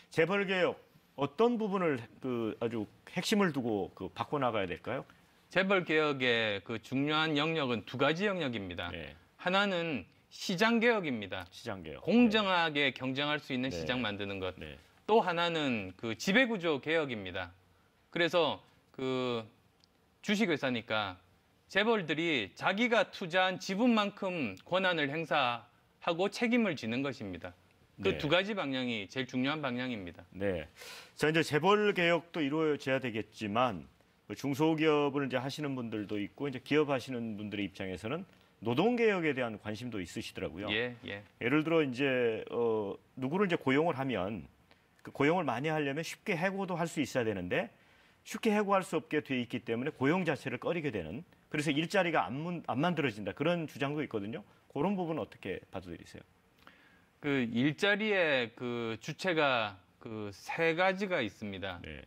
재벌 개혁 어떤 부분을 그 아주 핵심을 두고 그 바꿔 나가야 될까요? 재벌 개혁의 그 중요한 영역은 두 가지 영역입니다. 네. 하나는 시장 개혁입니다. 시장 개혁. 공정하게 경쟁할 수 있는 네. 시장 만드는 것. 네. 또 하나는 그 지배구조 개혁입니다. 그래서 그 주식회사니까 재벌들이 자기가 투자한 지분만큼 권한을 행사하고 책임을 지는 것입니다. 그 네. 두 가지 방향이 제일 중요한 방향입니다. 네. 자, 이제 재벌 개혁도 이루어져야 되겠지만 그 중소기업을 이제 하시는 분들도 있고 이제 기업 하시는 분들의 입장에서는 노동 개혁에 대한 관심도 있으시더라고요. 예, 예. 예를 들어 이제 누구를 이제 고용을 하면 그 고용을 많이 하려면 쉽게 해고도 할 수 있어야 되는데 쉽게 해고할 수 없게 돼 있기 때문에 고용 자체를 꺼리게 되는 그래서 일자리가 안 만들어진다 그런 주장도 있거든요. 그런 부분은 어떻게 받아들이세요? 그 일자리의 그 주체가 그 세 가지가 있습니다. 네.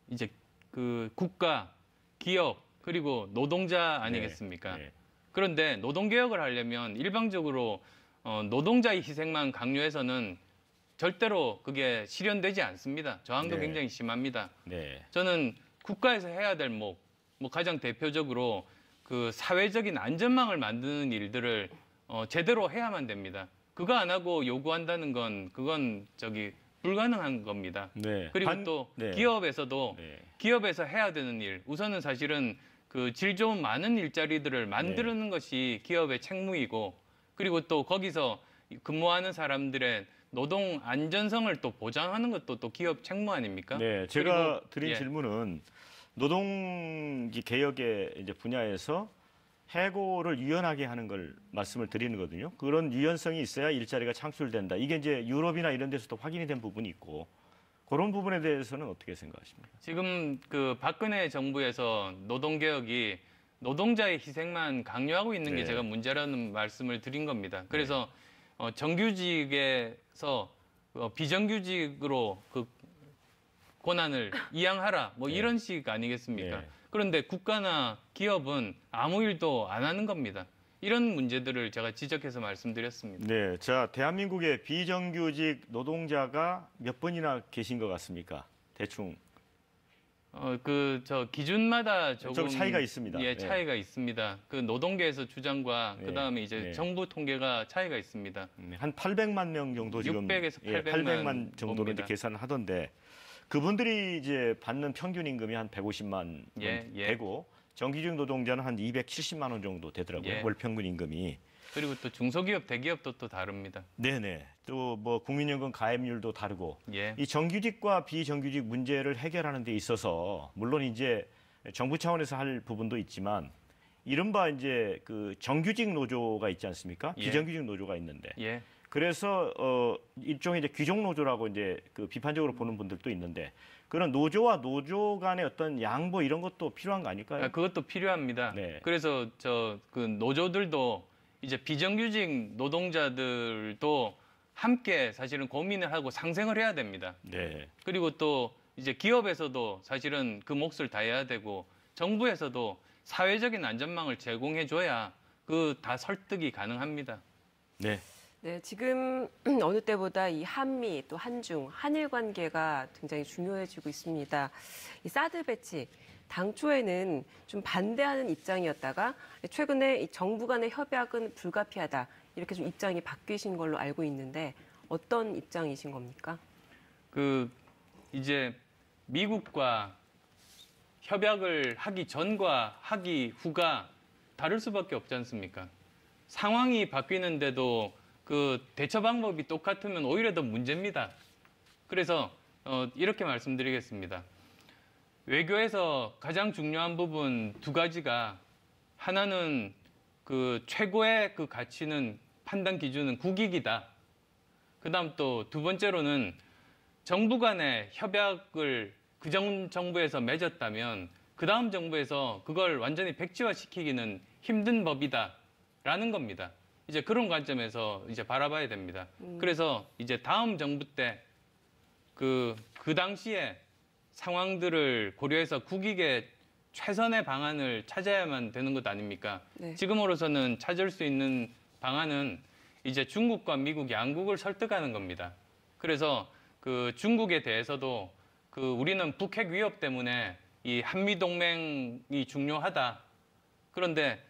이제 그 국가, 기업 그리고 노동자 아니겠습니까? 네. 그런데 노동 개혁을 하려면 일방적으로 노동자의 희생만 강요해서는 절대로 그게 실현되지 않습니다. 저항도 네. 굉장히 심합니다. 네. 저는 국가에서 해야 될 뭐 가장 대표적으로 그 사회적인 안전망을 만드는 일들을 제대로 해야만 됩니다. 그거 안 하고 요구한다는 건 그건 불가능한 겁니다. 네. 그리고 또 네. 기업에서도 네. 기업에서 해야 되는 일, 우선은 사실은 그 질 좋은 많은 일자리들을 만드는 것이 기업의 책무이고, 그리고 또 거기서 근무하는 사람들의 노동 안전성을 또 보장하는 것도 또 기업 책무 아닙니까? 네, 제가 그리고, 드린 예. 질문은 노동 개혁의 이제 분야에서 해고를 유연하게 하는 걸 말씀을 드리는 거거든요. 그런 유연성이 있어야 일자리가 창출된다. 이게 이제 유럽이나 이런 데서도 확인이 된 부분이 있고 그런 부분에 대해서는 어떻게 생각하십니까? 지금 그 박근혜 정부에서 노동 개혁이 노동자의 희생만 강요하고 있는 게 네. 제가 문제라는 말씀을 드린 겁니다. 그래서 정규직에서 비정규직으로 그 권한을 이양하라 뭐 네. 이런 식 아니겠습니까? 네. 그런데 국가나 기업은 아무 일도 안 하는 겁니다. 이런 문제들을 제가 지적해서 말씀드렸습니다. 네, 자 대한민국의 비정규직 노동자가 몇 분이나 계신 것 같습니까? 대충 기준마다 조금 차이가 있습니다. 예, 네. 차이가 있습니다. 그 노동계에서 주장과 네. 그다음에 이제 네. 정부 통계가 차이가 있습니다. 한 800만 명 정도 지금 600에서 800만 800만 정도로 이제 봅니다. 계산을 하던데 그분들이 이제 받는 평균 임금이 한 150만 원 예, 예. 되고 정규직 노동자는 한 270만 원 정도 되더라고요. 예. 월 평균 임금이. 그리고 또 중소기업, 대기업도 또 다릅니다. 네네. 또 뭐 국민연금 가입률도 다르고 예, 이 정규직과 비정규직 문제를 해결하는 데 있어서 물론 이제 정부 차원에서 할 부분도 있지만 이른바 이제 그 정규직 노조가 있지 않습니까? 예. 비정규직 노조가 있는데 예. 그래서 일종의 이제 귀족 노조라고 이제 그 비판적으로 보는 분들도 있는데 그런 노조와 노조 간의 어떤 양보 이런 것도 필요한 거 아닐까요? 그것도 필요합니다. 네. 그래서 그 노조들도 이제 비정규직 노동자들도 함께 사실은 고민을 하고 상생을 해야 됩니다. 네. 그리고 또 이제 기업에서도 사실은 그 몫을 다해야 되고 정부에서도 사회적인 안전망을 제공해줘야 그 다 설득이 가능합니다. 네. 네, 지금 어느 때보다 이 한미 또 한중 한일 관계가 굉장히 중요해지고 있습니다. 이 사드 배치 당초에는 좀 반대하는 입장이었다가 최근에 이 정부 간의 협약은 불가피하다 이렇게 좀 입장이 바뀌신 걸로 알고 있는데 어떤 입장이신 겁니까? 이제 미국과 협약을 하기 전과 하기 후가 다를 수밖에 없지 않습니까? 상황이 바뀌는데도 그 대처 방법이 똑같으면 오히려 더 문제입니다. 그래서 이렇게 말씀드리겠습니다. 외교에서 가장 중요한 부분 두 가지가 하나는 그 최고의 그 가치는 판단 기준은 국익이다. 그다음 또 두 번째로는 정부 간의 협약을 그 전 정부에서 맺었다면 그 다음 정부에서 그걸 완전히 백지화시키기는 힘든 법이다라는 겁니다. 이제 그런 관점에서 이제 바라봐야 됩니다. 그래서 이제 다음 정부 때 그 당시에 상황들을 고려해서 국익의 최선의 방안을 찾아야만 되는 것 아닙니까? 네. 지금으로서는 찾을 수 있는 방안은 이제 중국과 미국 양국을 설득하는 겁니다. 그래서 그 중국에 대해서도 그 우리는 북핵 위협 때문에 이 한미 동맹이 중요하다. 그런데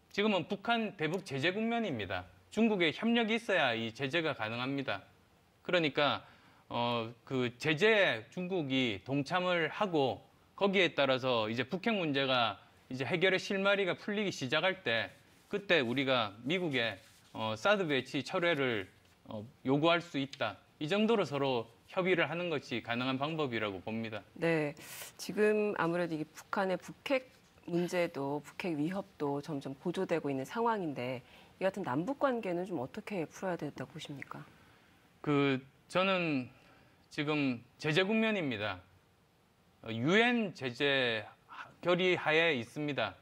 지금은 북한 대북 제재 국면입니다. 중국의 협력이 있어야 이 제재가 가능합니다. 그러니까 그 제재에 중국이 동참을 하고 거기에 따라서 이제 북핵 문제가 이제 해결의 실마리가 풀리기 시작할 때 그때 우리가 미국의 사드 배치 철회를 요구할 수 있다. 이 정도로 서로 협의를 하는 것이 가능한 방법이라고 봅니다. 네, 지금 아무래도 이 북한의 북핵 문제도 북핵 위협도 점점 고조되고 있는 상황인데 이 같은 남북 관계는 좀 어떻게 풀어야 된다고 보십니까? 저는 지금 제재 국면입니다. 유엔 제재 결의 하에 있습니다.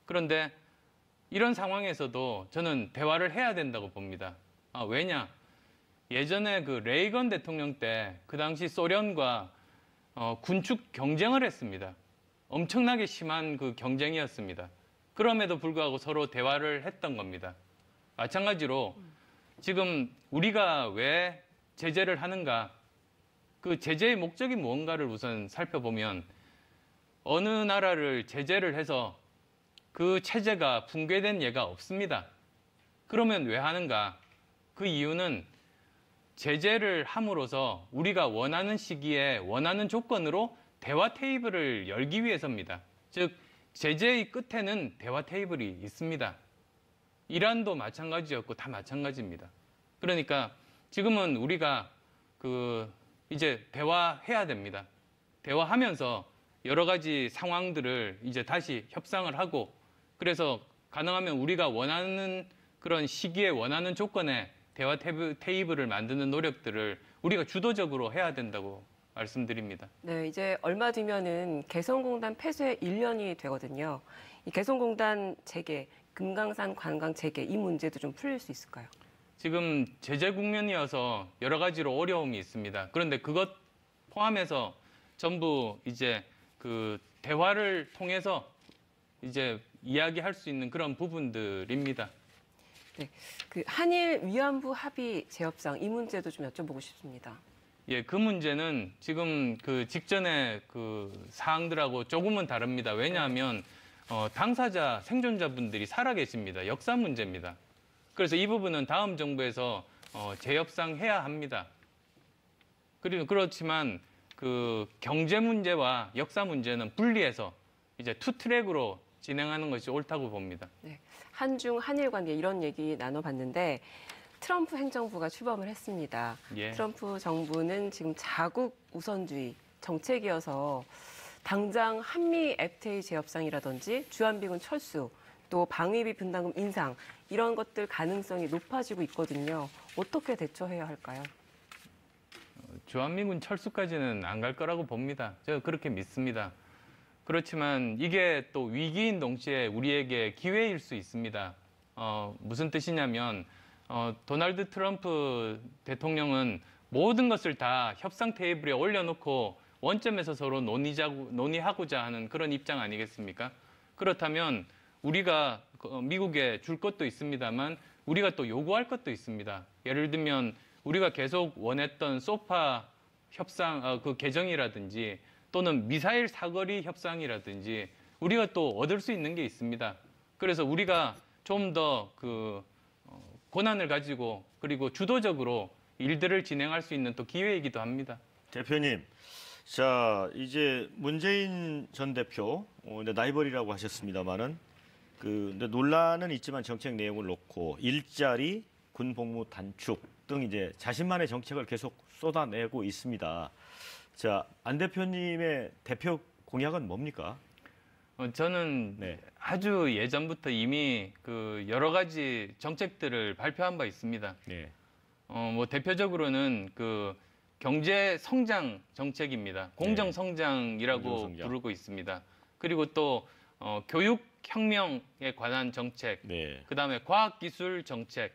그런데 이런 상황에서도 저는 대화를 해야 된다고 봅니다. 왜냐? 예전에 그 레이건 대통령 때 그 당시 소련과 군축 경쟁을 했습니다. 엄청나게 심한 그 경쟁이었습니다. 그럼에도 불구하고 서로 대화를 했던 겁니다. 마찬가지로 지금 우리가 왜 제재를 하는가? 그 제재의 목적이 무언가를 우선 살펴보면 어느 나라를 제재를 해서 그 체제가 붕괴된 예가 없습니다. 그러면 왜 하는가? 그 이유는 제재를 함으로써 우리가 원하는 시기에 원하는 조건으로 대화 테이블을 열기 위해서입니다. 즉 제재의 끝에는 대화 테이블이 있습니다. 이란도 마찬가지였고 다 마찬가지입니다. 그러니까 지금은 우리가 이제 대화해야 됩니다. 대화하면서 여러 가지 상황들을 이제 다시 협상을 하고 그래서 가능하면 우리가 원하는 그런 시기에 원하는 조건에 대화 테이블을 만드는 노력들을 우리가 주도적으로 해야 된다고 말씀드립니다. 네, 이제 얼마 뒤면은 개성공단 폐쇄 1년이 되거든요. 이 개성공단 재개, 금강산 관광 재개 이 문제도 좀 풀릴 수 있을까요? 지금 제재 국면이어서 여러 가지로 어려움이 있습니다. 그런데 그것 포함해서 전부 이제 그 대화를 통해서 이제 이야기할 수 있는 그런 부분들입니다. 네, 그 한일 위안부 합의 재협상 이 문제도 좀 여쭤보고 싶습니다. 예, 그 문제는 지금 그 직전에 그 사항들하고 조금은 다릅니다. 왜냐하면 당사자 생존자분들이 살아 계십니다. 역사 문제입니다. 그래서 이 부분은 다음 정부에서 재협상해야 합니다. 그리고 그렇지만 그 경제 문제와 역사 문제는 분리해서 이제 투 트랙으로 진행하는 것이 옳다고 봅니다. 네, 한중 한일 관계 이런 얘기 나눠봤는데 트럼프 행정부가 출범을 했습니다. 예. 트럼프 정부는 지금 자국 우선주의 정책이어서 당장 한미 FTA 재협상이라든지 주한미군 철수, 또 방위비 분담금 인상 이런 것들 가능성이 높아지고 있거든요. 어떻게 대처해야 할까요? 주한미군 철수까지는 안 갈 거라고 봅니다. 제가 그렇게 믿습니다. 그렇지만 이게 또 위기인 동시에 우리에게 기회일 수 있습니다. 무슨 뜻이냐면 도널드 트럼프 대통령은 모든 것을 다 협상 테이블에 올려놓고 원점에서 서로 논의하고자 하는 그런 입장 아니겠습니까? 그렇다면 우리가 미국에 줄 것도 있습니다만 우리가 또 요구할 것도 있습니다. 예를 들면 우리가 계속 원했던 소파 협상 그 개정이라든지 또는 미사일 사거리 협상이라든지 우리가 또 얻을 수 있는 게 있습니다. 그래서 우리가 좀 더 그 권한을 가지고 그리고 주도적으로 일들을 진행할 수 있는 또 기회이기도 합니다. 대표님, 자 이제 문재인 전 대표 라이벌이라고 하셨습니다만은 근데 논란은 있지만 정책 내용을 놓고 일자리, 군 복무 단축 등 이제 자신만의 정책을 계속 쏟아내고 있습니다. 자, 안 대표님의 대표 공약은 뭡니까? 저는 네. 아주 예전부터 이미 그 여러 가지 정책들을 발표한 바 있습니다. 네. 뭐 대표적으로는 그 경제 성장 정책입니다. 공정 성장이라고 공정 성장. 부르고 있습니다. 그리고 또 교육 혁명에 관한 정책, 네. 그다음에 과학 기술 정책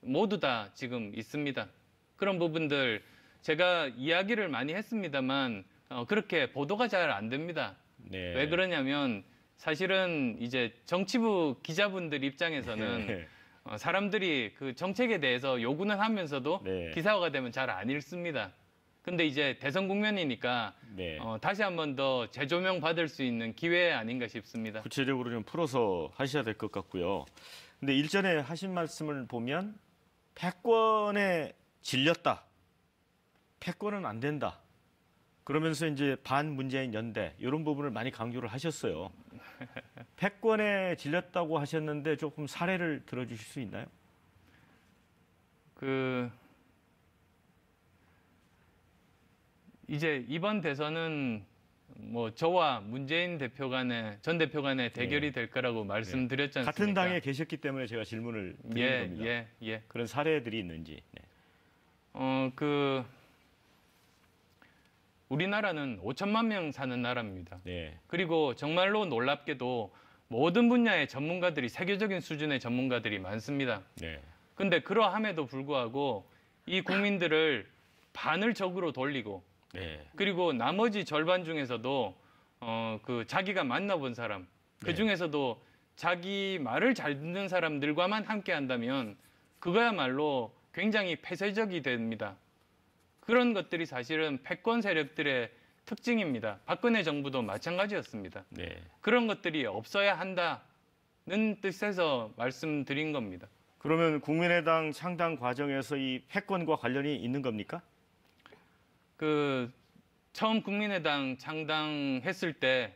모두 다 지금 있습니다. 그런 부분들 제가 이야기를 많이 했습니다만 그렇게 보도가 잘 안 됩니다. 네. 왜 그러냐면 사실은 이제 정치부 기자분들 입장에서는 네. 사람들이 그 정책에 대해서 요구는 하면서도 네. 기사화가 되면 잘 안 읽습니다. 근데 이제 대선 국면이니까 네. 다시 한 번 더 재조명 받을 수 있는 기회 아닌가 싶습니다. 구체적으로 좀 풀어서 하셔야 될 것 같고요. 근데 일전에 하신 말씀을 보면 패권에 질렸다. 패권은 안 된다. 그러면서 이제 반문재인 연대 이런 부분을 많이 강조를 하셨어요. 패권에 질렸다고 하셨는데 조금 사례를 들어주실 수 있나요? 이제 이번 대선은 뭐 저와 문재인 전 대표 간의 대결이 될 거라고 말씀드렸지 않습니까? 같은 당에 계셨기 때문에 제가 질문을 드리는 겁니다. 예. 그런 사례들이 있는지. 네. 우리나라는 5천만 명 사는 나라입니다. 네. 그리고 정말로 놀랍게도 모든 분야의 전문가들이 세계적인 수준의 전문가들이 많습니다. 네. 근데 그러함에도 불구하고 이 국민들을 반을 적으로 돌리고 네. 그리고 나머지 절반 중에서도 그 자기가 만나본 사람 그 중에서도 자기 말을 잘 듣는 사람들과만 함께 한다면 그거야말로 굉장히 폐쇄적이 됩니다. 그런 것들이 사실은 패권 세력들의 특징입니다. 박근혜 정부도 마찬가지였습니다. 네. 그런 것들이 없어야 한다는 뜻에서 말씀드린 겁니다. 그러면 국민의당 창당 과정에서 이 패권과 관련이 있는 겁니까? 처음 국민의당 창당했을 때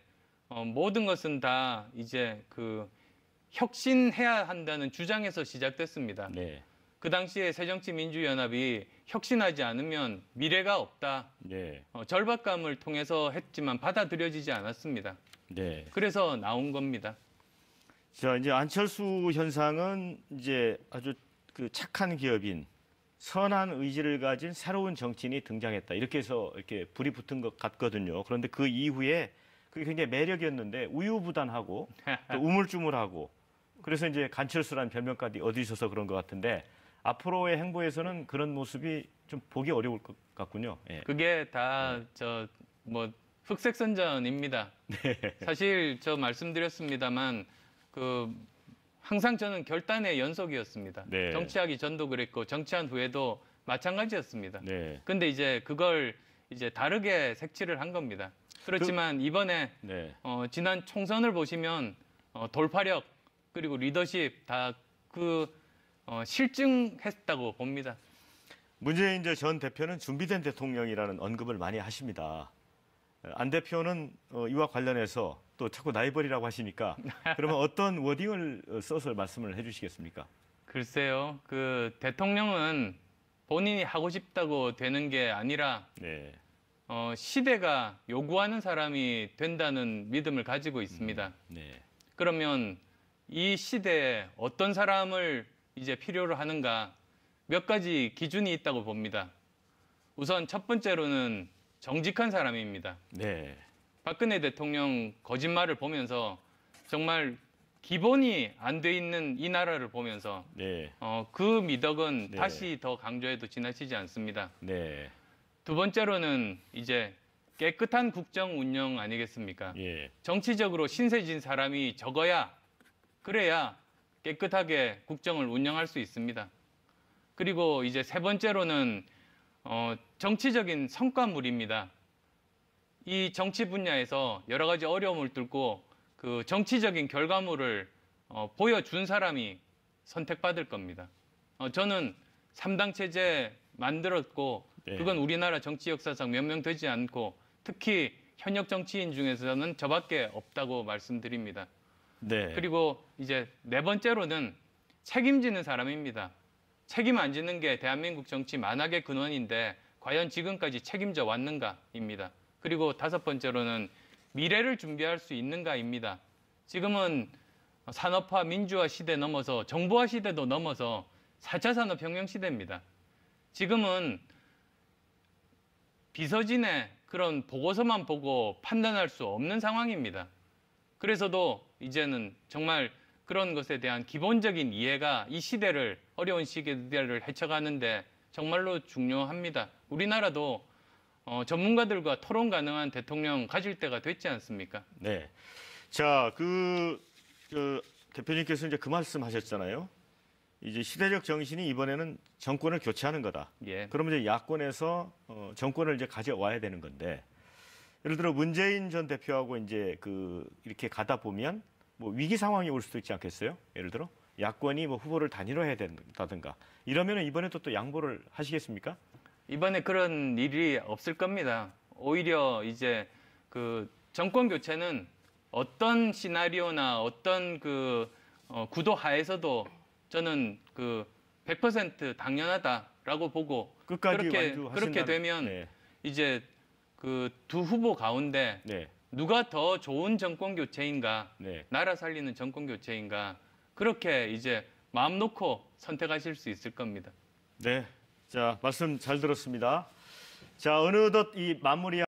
모든 것은 다 이제 혁신해야 한다는 주장에서 시작됐습니다. 네. 그 당시에 새정치민주연합이 혁신하지 않으면 미래가 없다. 네. 절박감을 통해서 했지만 받아들여지지 않았습니다. 네. 그래서 나온 겁니다. 자, 이제 안철수 현상은 이제 아주 착한 기업인 선한 의지를 가진 새로운 정치인이 등장했다. 이렇게 해서 이렇게 불이 붙은 것 같거든요. 그런데 그 이후에 그게 굉장히 매력이었는데 우유부단하고 또 우물쭈물하고 그래서 이제 간철수라는 별명까지 얻으셔서 그런 것 같은데 앞으로의 행보에서는 그런 모습이 좀 보기 어려울 것 같군요. 예. 그게 다 흑색선전입니다. 사실 저 말씀드렸습니다만 항상 저는 결단의 연속이었습니다. 네. 정치하기 전도 그랬고 정치한 후에도 마찬가지였습니다. 네. 근데 이제 그걸 이제 다르게 색칠을 한 겁니다. 그렇지만 이번에 네. 지난 총선을 보시면 돌파력 그리고 리더십 다 실증했다고 봅니다. 문재인 전 대표는 준비된 대통령이라는 언급을 많이 하십니다. 안 대표는 이와 관련해서 또 자꾸 나이벌이라고 하시니까 그러면 어떤 워딩을 써서 말씀을 해주시겠습니까? 글쎄요, 대통령은 본인이 하고 싶다고 되는 게 아니라 네. 시대가 요구하는 사람이 된다는 믿음을 가지고 있습니다. 네. 그러면 이 시대에 어떤 사람을 이제 필요로 하는가 몇 가지 기준이 있다고 봅니다. 우선 첫 번째로는 정직한 사람입니다. 네. 박근혜 대통령 거짓말을 보면서 정말 기본이 안 돼 있는 이 나라를 보면서 네. 그 미덕은 네. 다시 더 강조해도 지나치지 않습니다. 네. 두 번째로는 이제 깨끗한 국정 운영 아니겠습니까? 예. 정치적으로 신세진 사람이 적어야 그래야 깨끗하게 국정을 운영할 수 있습니다. 그리고 이제 세 번째로는 정치적인 성과물입니다. 이 정치 분야에서 여러 가지 어려움을 뚫고 그 정치적인 결과물을 보여준 사람이 선택받을 겁니다. 저는 3당 체제 만들었고 네. 그건 우리나라 정치 역사상 몇 명 되지 않고 특히 현역 정치인 중에서는 저밖에 없다고 말씀드립니다. 네. 그리고 이제 네 번째로는 책임지는 사람입니다. 책임 안 지는 게 대한민국 정치 만악의 근원인데 과연 지금까지 책임져 왔는가입니다. 그리고 다섯 번째로는 미래를 준비할 수 있는가입니다. 지금은 산업화, 민주화 시대 넘어서 정보화 시대도 넘어서 4차 산업혁명 시대입니다. 지금은 비서진의 그런 보고서만 보고 판단할 수 없는 상황입니다. 그래서도 이제는 정말 그런 것에 대한 기본적인 이해가 이 시대를, 어려운 시대를 헤쳐가는데 정말로 중요합니다. 우리나라도 전문가들과 토론 가능한 대통령 가질 때가 됐지 않습니까? 네. 자, 대표님께서 이제 그 말씀하셨잖아요. 이제 시대적 정신이 이번에는 정권을 교체하는 거다. 예. 그러면 이제 야권에서 정권을 이제 가져와야 되는 건데, 예를 들어 문재인 전 대표하고 이제 이렇게 가다 보면 뭐 위기 상황이 올 수도 있지 않겠어요? 예를 들어 야권이 뭐 후보를 단일화해야 된다든가 이러면은 이번에도 또 양보를 하시겠습니까? 이번에 그런 일이 없을 겁니다. 오히려 이제 그 정권 교체는 어떤 시나리오나 어떤 구도 하에서도 저는 100% 당연하다라고 보고 끝까지 그렇게 되면 네. 이제 그 두 후보 가운데 네. 누가 더 좋은 정권 교체인가, 네. 나라 살리는 정권 교체인가 그렇게 이제 마음 놓고 선택하실 수 있을 겁니다. 네. 자, 말씀 잘 들었습니다. 자, 어느덧 이 마무리